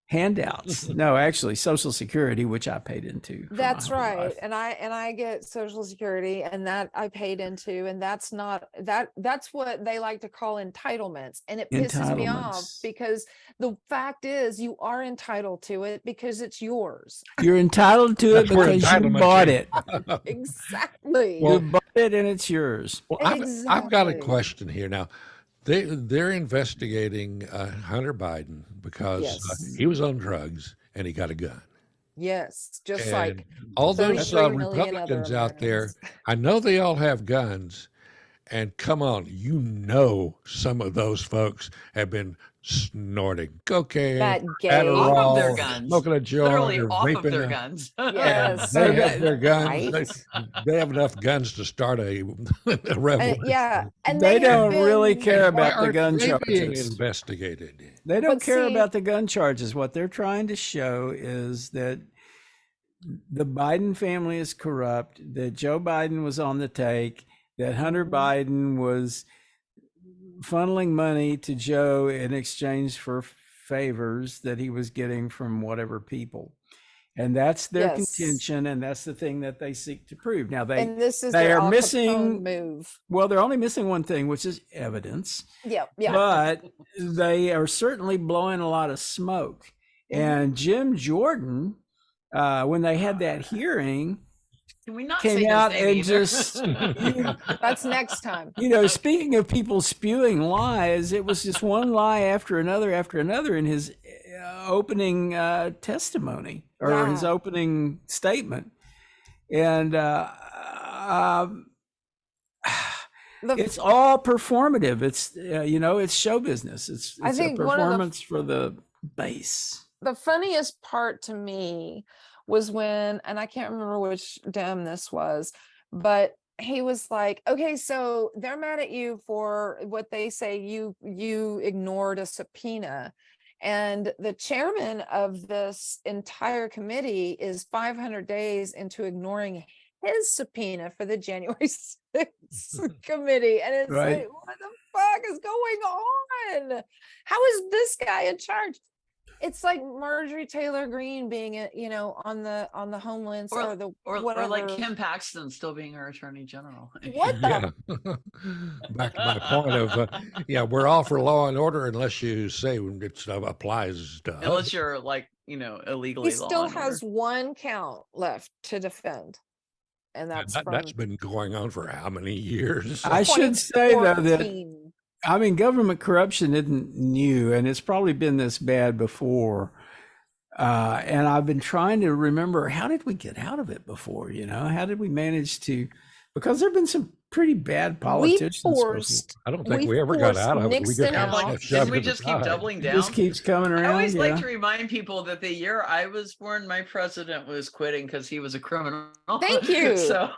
handouts. No, actually, Social Security, which I paid into. for my That's whole right. life. And I get Social Security, and that I paid into, and that's not that's what they like to call entitlements. And it pisses me off Entitlements. because the fact is you are entitled to it because it's yours. You're entitled to it That's where because you entitlement bought came it. Exactly. Well, You bought it and it's yours. Well, I've got a Exactly. question here now. They're investigating Hunter Biden because Yes. he was on drugs and he got a gun. Yes, just And like all those 33 million other Republicans out there, Americans. I know they all have guns. And come on, some of those folks have been snorting cocaine, That gay. Off of their Adderall, guns. smoking a joint, Literally or off of vaping. their guns. And Yes. they have their guns. Right. They have enough guns to start a revolution. Yeah. And They they have don't really been, care Why about the aren't gun they being charges. investigated? They don't but care see, about the gun charges. What they're trying to show is that the Biden family is corrupt, that Joe Biden was on the take, that Hunter Biden was funneling money to Joe in exchange for favors that he was getting from whatever people. And that's their yes. contention, and that's the thing that they seek to prove. Now And this is they their are Al Capone missing move. well, they're only missing one thing, which is evidence. Yeah. Yeah. But they are certainly blowing a lot of smoke. And Jim Jordan, when they had that hearing, Can we not came say out his name and either? just, That's next time. speaking of people spewing lies, it was just one lie after another in his opening testimony or his Yeah. opening statement. And it's all performative. It's it's show business. It's I a think one of the performance for the base. the funniest part to me was when, and I can't remember which Dem this was, but he was like, okay, so they're mad at you for what they say you ignored a subpoena. And the chairman of this entire committee is 500 days into ignoring his subpoena for the January 6th committee. And it's Right. like, what the fuck is going on? How is this guy in charge? It's like Marjorie Taylor Greene being, on the Homeland or the or whatever. like Kim Paxton still being our attorney general. What the? Yeah. Back to my point of, we're all for law and order unless you say it applies to us. Unless you're like, illegally. He still has one count left to defend. And that's That's been going on for how many years? I should say though that 2014. government corruption isn't new, and it's probably been this bad before. And I've been trying to remember, how did we get out of it before? How did we manage to? Because there have been some pretty bad politicians. I don't think we ever got out of it. We just didn't we just keep doubling down? This keeps coming around. I always like to remind people that the year I was born, my president was quitting because he was a criminal. Thank you. So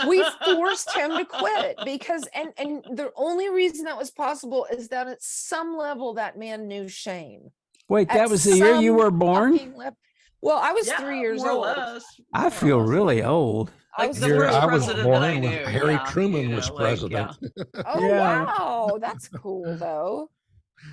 we forced him to quit because and the only reason that was possible is that at some level that man knew shame. Wait, that was the year you were born? Well, I was 3 years old. I feel really old. I was the the first I was president born that I when knew. Harry Truman was president. Oh Yeah. wow, that's cool though.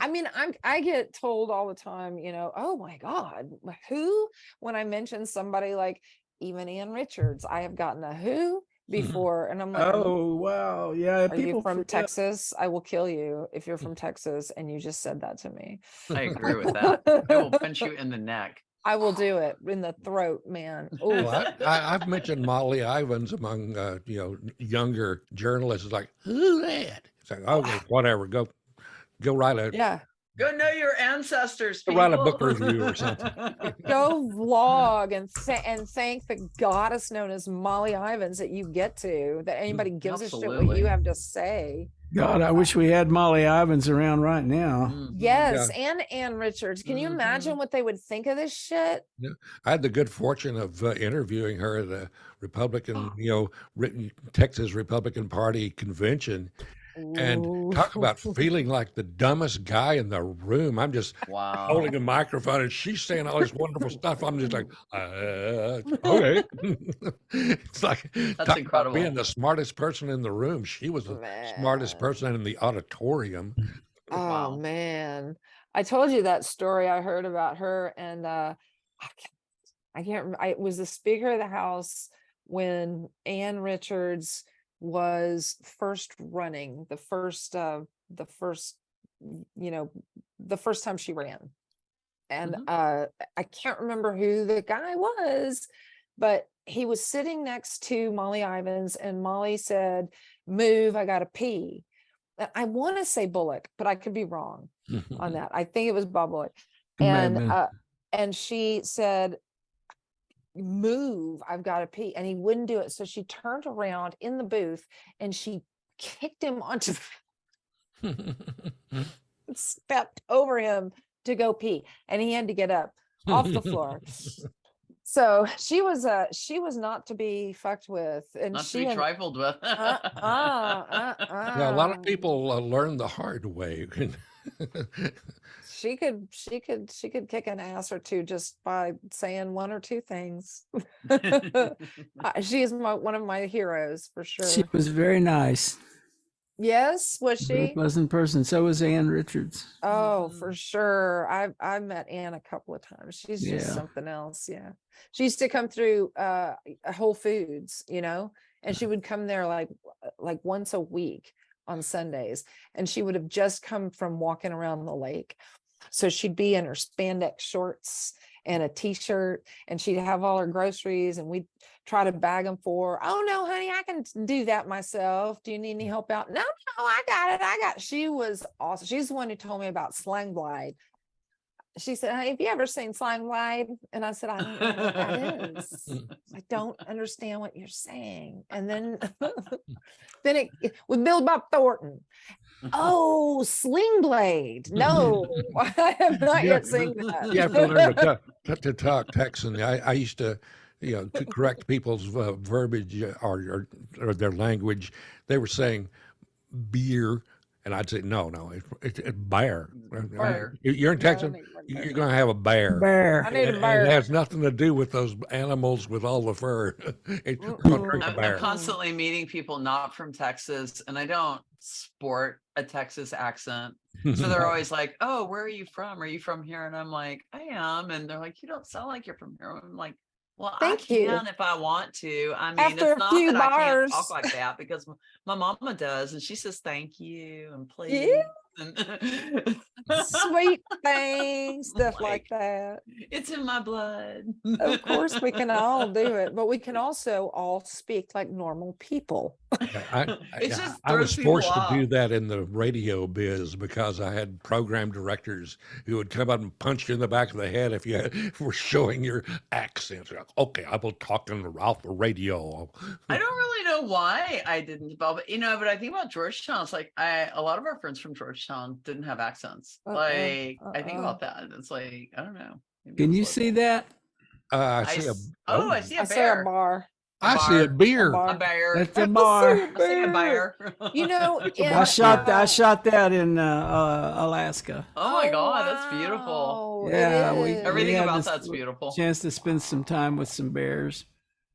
I mean, I get told all the time, oh my God, who? When I mention somebody like even Ann Richards, I have gotten a who before, and I'm like, oh wow, yeah. Are you from Texas? I will kill you if you're from Texas and you just said that to me. I agree with that. I will punch you in the neck. I will do it in the throat, man. Well, I've mentioned Molly Ivins among younger journalists. It's like, who that? It's like, okay, whatever. Go write a Go know your ancestors. Go write a book review or something. Go vlog and thank the goddess known as Molly Ivins that you get to, that anybody gives a shit what you have to say. God, I wish we had Molly Ivins around right now. Yes, and Ann Richards. Can you imagine what they would think of this shit? Yeah. I had the good fortune of interviewing her at a Republican, Texas Republican Party convention. And talk about feeling like the dumbest guy in the room. I'm just holding a microphone and she's saying all this wonderful stuff. I'm just like, okay. It's like that's incredible. Being the smartest person in the room. She was the smartest person in the auditorium. Oh man. I told you that story I heard about her, and I can't remember. I was the Speaker of the House when Ann Richards was first running, the first time she ran. And I can't remember who the guy was, but he was sitting next to Molly Ivins, and Molly said, "Move, I gotta pee." I want to say Bullock, but I could be wrong on that. I think it was Bob Bullock. And she said, move, I've got to pee. And he wouldn't do it. So she turned around in the booth and she kicked him onto stepped over him to go pee. And he had to get up off the floor. So she was not to be fucked with, and Not to she be trifled with. Yeah, a lot of people learn the hard way. She could kick an ass or two just by saying one or two things. She is one of my heroes for She sure. was very nice. Yes, was Very she? pleasant person. So was Ann Richards. Oh, for sure. I've met Ann a couple of times. She's just Yeah. something else. Yeah. She used to come through Whole Foods, and she would come there like once a week on Sundays. And she would have just come from walking around the lake. So she'd be in her spandex shorts and a t-shirt, and she'd have all her groceries, and we'd try to bag them for her. Oh no, honey, I can do that myself. Do you need any help out? No, I got it. She was awesome. She's the one who told me about slang glide. She said, "Hey, have you ever seen slang glide?" And I said, "I don't know what that is. I don't understand what you're saying." And then it with Bill Bob Thornton. Oh, sling blade. No, I have not yet seen that. You have to learn to talk Texan. I used to, to correct people's verbiage or their language. They were saying beer, and I'd say no, it's bear. Bear. You're in Texas, you're going to have a bear. Bear. I need a And bear. it has nothing to do with those animals with all the fur. We're going to drink a I'm bear. constantly meeting people not from Texas, and I don't sport a Texas accent. So they're always like, "Oh, where are you from? Are you from here?" And I'm like, "I am." And they're like, "You don't sound like you're from here." I'm like, "Well, Thank I you. can if I want to. I mean, After it's a not few that I can't bars. talk like that because my mama does, and she says thank you and please." Yeah. And Sweet things, stuff like that. it's in my blood. Of course, we can all do it, but we can also all speak like normal people. It just I was throws people forced to do off. that in the radio biz because I had program directors who would come up and punch you in the back of the head if you were showing your accent. Like, okay, I will talk on the radio. I don't really know why I didn't develop it, but I think about Georgetown. It's like a lot of our friends from Georgetown didn't have accents. I think about that. It's like, I don't know. Maybe Can it's you local. see that? I I see a see I see a I say a bear. bar. I see a bar. beer. bar. A bear. That's a bar. I see a bear. In, I shot that in Alaska. Oh my God, that's beautiful. wow, it Yeah, we is. Everything had about this that's beautiful. Chance to spend some time with some bears.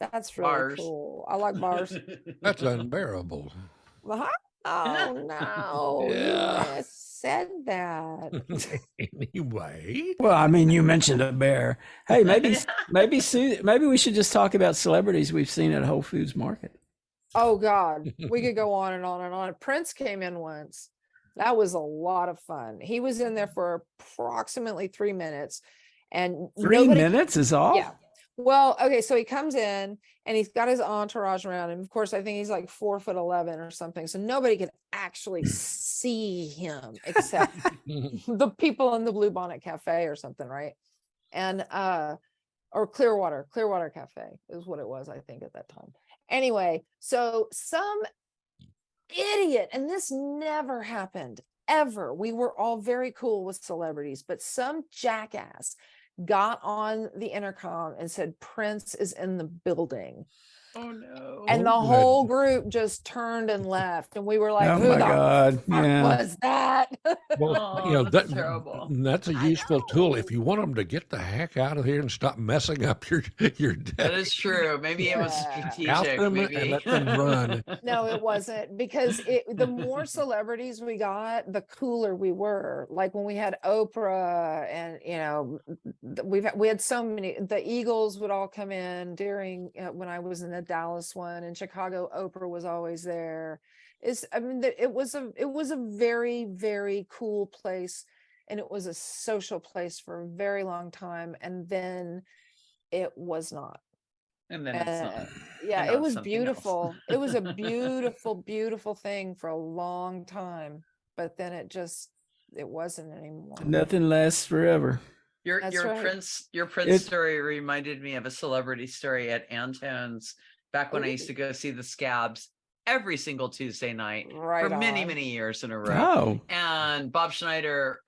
That's really Bars. cool. I like bars. That's unbearable. Huh? Oh no, Yeah. you said that. Anyway, Well, I mean, you mentioned a bear. Hey, maybe we should just talk about celebrities we've seen at Whole Foods Market. Oh God, we could go on and on and on. Prince came in once. That was a lot of fun. He was in there for approximately 3 minutes, and 3 minutes is all? Yeah. Well, okay, so he comes in and he's got his entourage around him. Of course, I think he's like 4'11" or something. So nobody can actually see him except the people in the Blue Bonnet Cafe or something, right? And or Clearwater Cafe is what it was, I think, at that time. Anyway, so some idiot, and this never happened ever. We were all very cool with celebrities, but some jackass got on the intercom and said Prince is in the building. Oh no. And the whole group just turned and left. And we were like, Oh who my the God. fuck Yeah. was that? well, Oh, that's terrible. That's a useful tool if you want them to get the heck out of here and stop messing up your That day. is true. Maybe it was Yeah. Out strategic. them Maybe and let them run. No, it wasn't, because the more celebrities we got, the cooler we were. Like when we had Oprah, and we had so many. The Eagles would all come in during when I was in the Dallas one. In Chicago, Oprah was always there. It was a very, very cool place, and it was a social place for a very long time, and then it was not. and then it's not. Yeah, And now it it's was something else. beautiful. It was a beautiful, beautiful thing for a long time, but then it wasn't anymore. Nothing lasts forever. Your That's right. Prince story reminded me of a celebrity story at Antone's back when I used to go see the Scabs every single Tuesday night Right for many, on. many years in a row. Oh, And Bob Schneider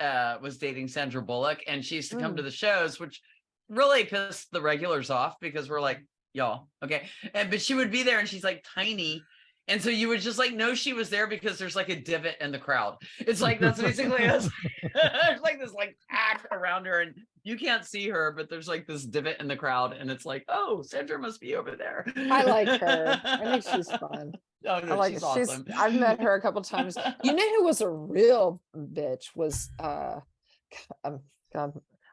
was dating Sandra Bullock, and she used to come Mm. to the shows, which really pissed the regulars off because we're like, y'all, okay. But she would be there, and she's like tiny. And so you would just like know she was there because there's like a divot in the crowd. It's like that's basically us. There's like this like pack around her, and you can't see her, but there's like this divot in the crowd, and it's like, oh, Sandra must be over there. I like her. I think she's fun. Oh I no, like she's her. awesome. I've met her a couple times. You know who was a real bitch was God,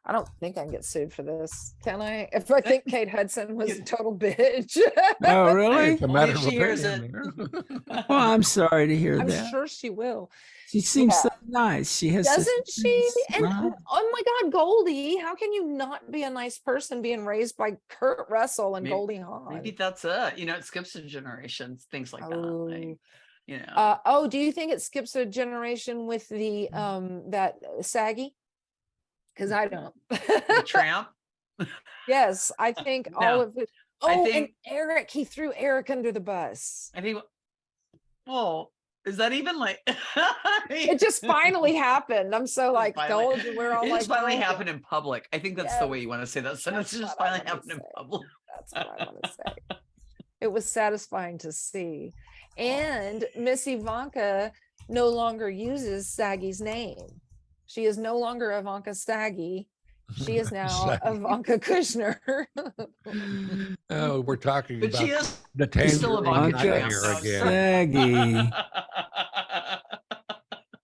I don't think I can get sued for this. Can I? If I think Kate Hudson was a total bitch. oh, really? It's a matter of she hears opinion. Well, I'm sorry to hear I'm that. sure she will. She seems Yeah. so nice. She has, such Doesn't she? nice And smile. oh my God, Goldie, how can you not be a nice person being raised by Kurt Russell and Maybe- Goldie Hawn? Maybe that's it. You know, it skips a generation, things like that. Like, you know, Oh, do you think it skips a generation with the that saggy? Because I don't. the tramp. Yes, I think all No, of it. I Oh, and think- Eric, he threw Eric under the bus. I think. Oh, is that even like? It just finally happened. I'm so like, finally- told you, we're all It like, just finally oh, yeah. happened in public. I think that's the way you want to say that sentence. It That's just what I finally wanna happened in say. public. That's what I want to say. It was satisfying to see. And Miss Ivanka no longer uses Saggy's name. She is no longer Ivanka Saggy. She is now Saggy. Ivanka Kushner. Oh, we're talking But about she is the still tangerine Ivanka nightmare Trump. again. Saggy.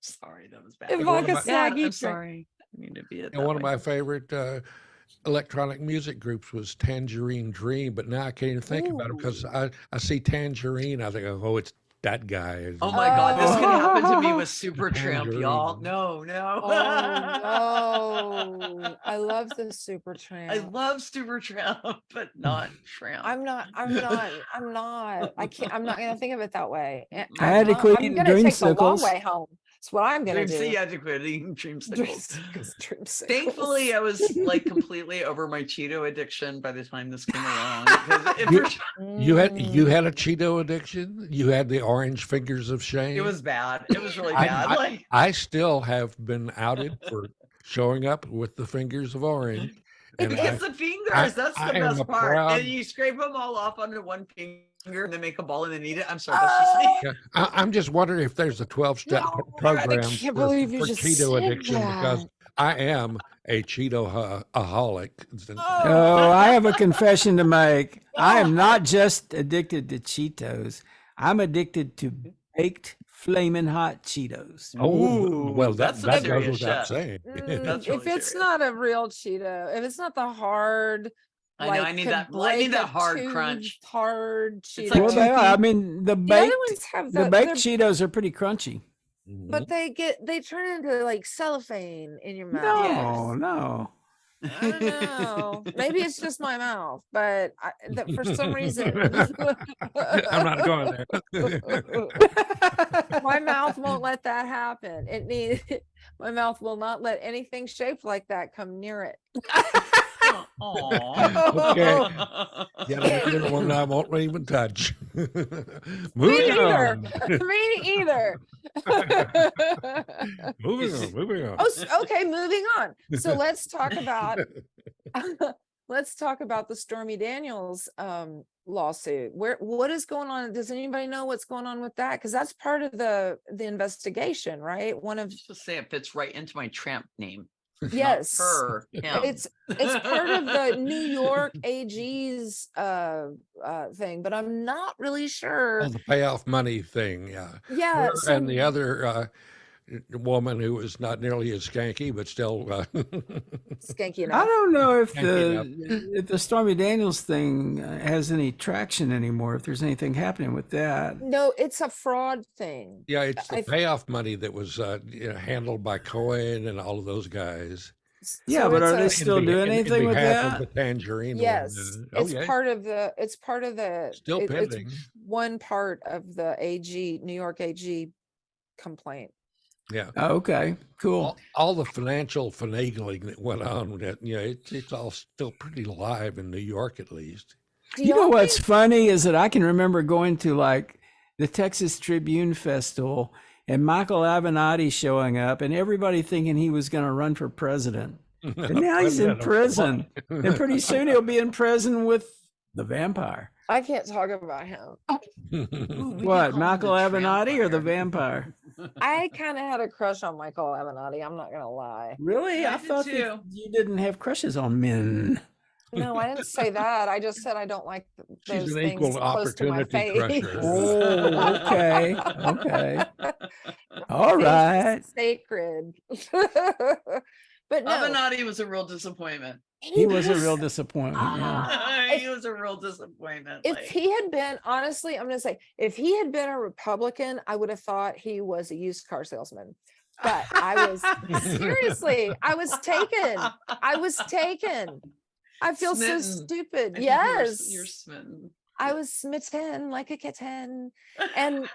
Sorry, that was bad. Ivanka my- Saggy. I'm sorry. I need to be it. And one of my favorite electronic music groups was Tangerine Dream, but now I can't even think about it because I see Tangerine, I think, oh, it's that guy. Oh my God, this could happen to me Oh. with Super Tramp, Tangerine. y'all. No, no. Oh no. I love the Super I Tramp. love Super Tramp, but not Tramp. I'm not. I can't. I'm not gonna think of it that way. I had to quit I'm eating gonna take the long dreamsicles. way home. That's what I'm gonna Dream, do. you had to quit eating dreamsicles. Dreamsicles. Thankfully, I was like completely over my Cheeto addiction by the time this came along. Because You had a Cheeto addiction? You had the orange fingers of shame? it was bad. It was really bad. Like I still have been outed for showing up with the fingers of orange. And it's the fingers. I That's the am best a part. proud- And you scrape them all off onto one finger and then make a ball and then eat it. I'm sorry, that's just me. yeah, I'm just wondering if there's a 12-step No, program I can't for believe you just Cheeto said addiction because that. I am a Cheeto-aholic. Oh, I have a confession to make. I am not just addicted to Cheetos. I'm addicted to baked flaming hot Cheetos. Oh, well, that's that some goes serious without shit. saying. That's If really it's serious. not a real Cheeto, if it's not the hard, I know, I need could that- I break need that a hard tooth crunch. hard Cheeto. like Well, they are. I toothy. mean, the The other baked ones have the the, baked they're- Cheetos are pretty crunchy. but they turn into like cellophane in your mouth. No, no. I don't know. Maybe it's just my mouth, but for some reason, I'm not going there. my mouth won't let that happen. My mouth will not let anything shaped like that come near it. Okay. Yeah, the other one I won't even touch. Me Moving neither. on. Me either. Moving on. Okay, moving on. So let's talk about the Stormy Daniels lawsuit. What is going on? Does anybody know what's going on with that? Because that's part of the investigation, right? One of Just say it fits right into my Tramp name. Not yes, her, him. it's part of the New York AG's thing, but I'm not really sure. Oh, the payoff money thing, yeah. Yeah, Her so- and the other woman who was not nearly as skanky, but still. Skanky I enough. don't know if Can't if the Stormy Daniels thing has any traction anymore. If there's anything happening with that. No, it's a fraud thing. Yeah, it's the I- payoff money that was handled by Cohen and all of those guys. Yeah, So but it's are they a- still In be- doing in anything with behalf that? of the Tangerine one. Yes, Oh, it's yeah. part of the Still it's pending. one part of the AG New York AG complaint. Yeah. Okay, cool. All the financial finagling that went on with it, it's all still pretty live in New York, at least. Do You know y'all what's think funny is that I can remember going to like the Texas Tribune Festival and Michael Avenatti showing up and everybody thinking he was going to run for president. And now he's in President of prison. what? And pretty soon he'll be in prison with the vampire. I can't talk about him. Ooh, we could What, call him Michael the Avenatti or the Trampire. vampire? I kind of had a crush on Michael Avenatti. I'm not gonna lie. Really? Yeah, I I did thought too. that you didn't have crushes on men. No, I didn't say that. I just said I don't like She's those an things equal close to my opportunity face. crusher. Oh, okay. Okay. All Face is right. sacred. But no, Avenatti was a real disappointment. He was a real disappointment. Yeah. He was a real disappointment. If like- he had been, honestly, I'm gonna say, if he had been a Republican, I would have thought he was a used car salesman. But I was seriously, I was taken. I was taken. I feel Smitten. so stupid. I think Yes. you're smitten. I was smitten like a kitten. And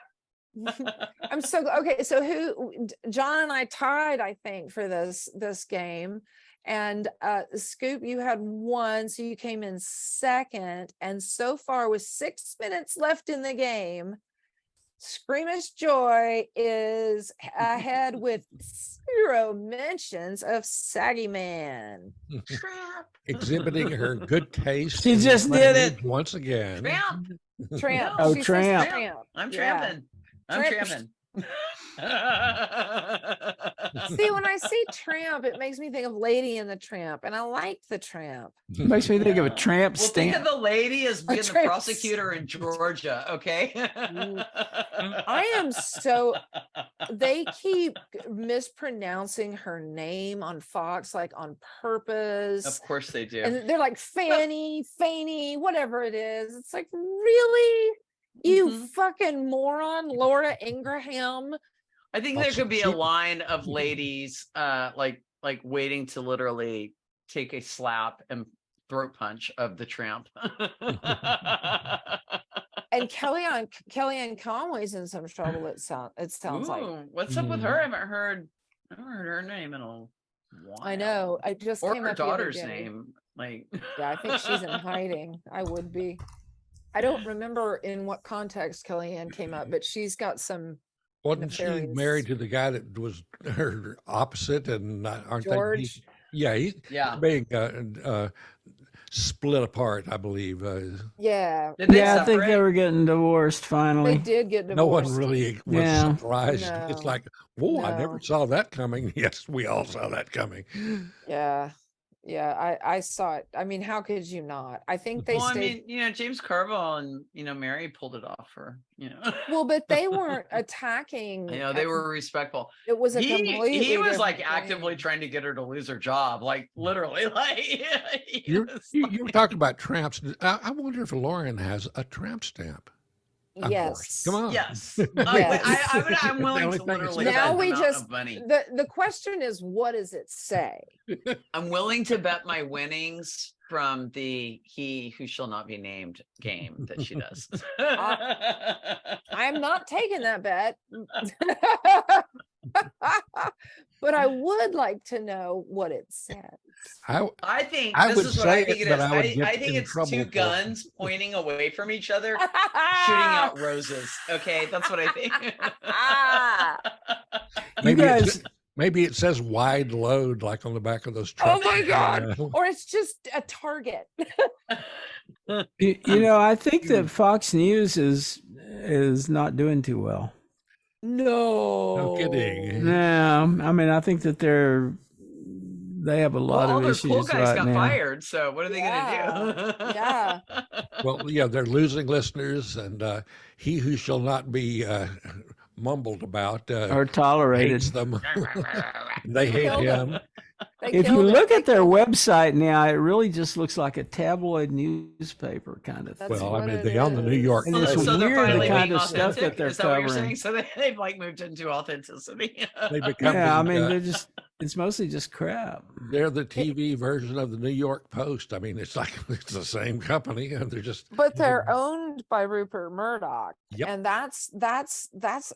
I'm so okay. So John and I tied, I think, for this game. And Scoop, you had one, so you came in second. And so far, with 6 minutes left in the game, Screamish Joy is ahead with 0 mentions of Saggy Man. Tramp. Exhibiting her good taste. She in just did language it. once again. Tramp. Tramp. Oh, She says tramp. tramp. I'm Yeah. tramping. I'm Tramp. tramping. See, when I see tramp, it makes me think of Lady and the Tramp, and I like the Tramp. Makes me think of a tramp Well, think of stamp. the lady as being the tramp. prosecutor in Georgia, okay? I am so they keep mispronouncing her name on Fox, like on purpose. Of course they do. And they're like Fanny, whatever it is. It's like, really? You Mhm. fucking moron, Laura Ingraham. I think Well, there could be a she- line of ladies like waiting to literally take a slap and throat punch of the tramp. And Kellyanne Conway's in some trouble, it sounds like. Ooh, what's up with her? I haven't heard her name in a while. I know. I just Or came her up the other daughter's day. name. Like Yeah, I think she's in hiding. I would be. I don't remember in what context Kellyanne came up, but she's got some Wasn't she nefarious- married to the guy that was her opposite? And aren't George. he's yeah. being split apart, I believe. Yeah, Did they Yeah, I think they separate? were getting divorced they finally. did get No one divorced. really was Yeah. surprised. It's No. like, whoa, I never No. saw that coming. Yes, we all saw that coming. Yeah, I saw it. I mean, how could you not? I think they Well, I stayed. mean, James Carville and Mary pulled it off for Well, but they weren't attacking. I know they were respectful. It was a He completely was like different actively thing. trying to get her to lose her job, like literally. Like he You was were talking about tramps. I wonder if Lauren has a tramp stamp. Of course. Yes. Come on. yes. Yes. I'm The willing only to thing is literally that- bet Now an we amount just of money. the question is, what does it say? I'm willing to bet my winnings from the He Who Shall Not Be Named game that she does. I'm not taking that bet. But I would like to know what it says. I think I this would is what I say think it, it but is. I would I get think in it's trouble two for it. guns pointing away from each other, shooting out roses. Okay, that's what I think. You guys, Maybe it says wide load, like on the back of those Oh trucks. my God. Uh, Or it's just a target. you know, I think that Fox News is not doing too well. No. No kidding. No, I mean, I think that they have a Well, lot all of their issues cool guys right got now. fired, so what are they Yeah. gonna do? Yeah. Well, yeah, they're losing listeners, and he who shall not be mumbled about Or tolerated. hates them. They hate Killed him. him. They If you killed him. look They at their killed him. website now, it really just looks like a tabloid newspaper kind of That's thing. Well, I what mean, it they own the New is. York And So, it's Post. so they're weird the finally kind being of stuff that authentic. they're Is that what you're covering. saying? So they've like moved into authenticity. They become Yeah, I the, mean, it's mostly just crap. they're the TV version of the New York Post. I mean, it's like it's the same company, and they're just But they're owned by Rupert Murdoch. Yep. And that's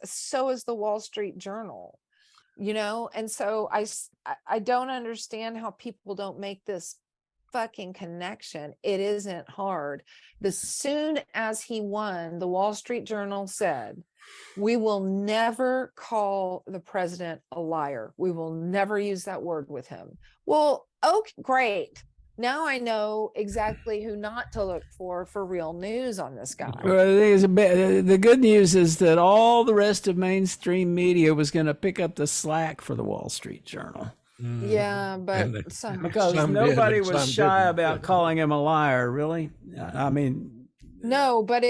so is the Wall Street Journal. and so I don't understand how people don't make this fucking connection. It isn't hard. As soon as he won, the Wall Street Journal said, we will never call the president a liar. We will never use that word with him. Well, okay, great. Now I know exactly who not to look for real news on this guy. Well, the good news is that all the rest of mainstream media was going to pick up the slack for the Wall Street Journal. Yeah, but Because some did nobody and was some shy didn't. about calling him a liar, really. I mean, no, but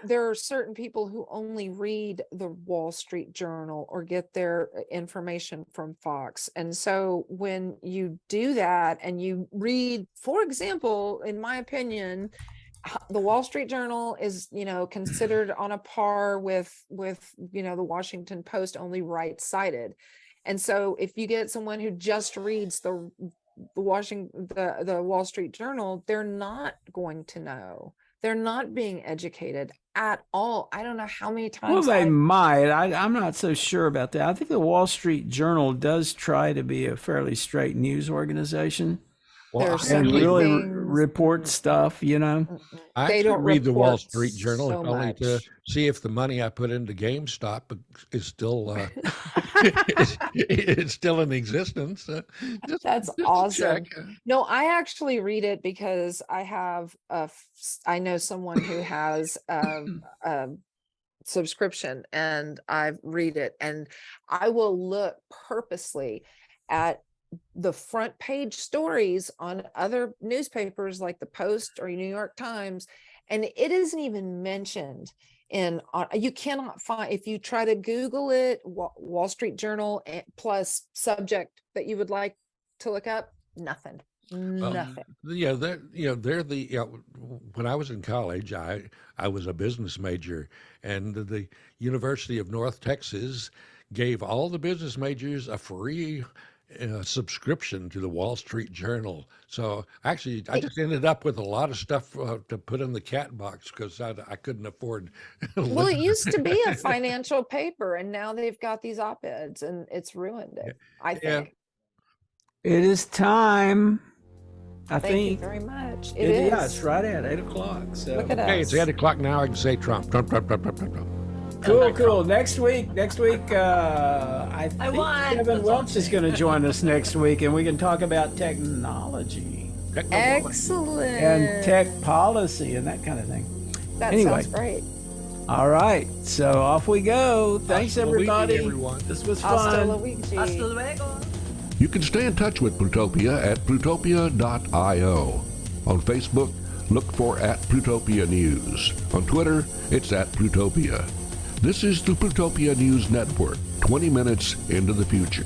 there are certain people who only read the Wall Street Journal or get their information from Fox. And so when you do that and you read, for example, in my opinion, the Wall Street Journal is, considered on a par with, the Washington Post, only right-sided. And so if you get someone who just reads the Wall Street Journal, they're not going to know. They're not being educated at all. I don't know how many times. well, they might. I'm not so sure about that. I think the Wall Street Journal does try to be a fairly straight news organization. Well, There's I and some really things- report stuff, They actually don't read the Wall report Street Journal so only to much. see if the money I put into GameStop is still it's still in existence. That's just to awesome. check. No, I actually read it because I know someone who has a subscription, and I read it, and I will look purposely at the front page stories on other newspapers like the Post or New York Times, and it isn't even mentioned you cannot find, if you try to Google it, Wall Street Journal plus subject that you would like to look up, nothing. Nothing. Yeah, they're when I was in college, I was a business major, and the University of North Texas gave all the business majors a free subscription to the Wall Street Journal. So actually, I just ended up with a lot of stuff to put in the cat box because I couldn't afford. Well, it used to be a financial paper, and now they've got these op-eds, and it's ruined it, I Yeah. think. It is time. I Thank you think. very much. It is. Yeah, it's right at 8:00. So Look at Okay, us. it's 8 o'clock now. I can say Trump. Trump, Trump, Trump, Trump, Trump, Trump. cool. Next week, I think won. Kevin Welch is going to join us next week, and we can talk about technology Excellent. and tech policy and that kind of thing. That Anyway. sounds great. All right, so off we go. Thanks, Hasta luigi, everybody. everyone. This was Hasta fun. Luigi. Hasta luego. You can stay in touch with Plutopia at plutopia.io. On Facebook, look for @Plutopia News. On Twitter, it's @Plutopia. This is the Plutopia News Network, 20 minutes into the future.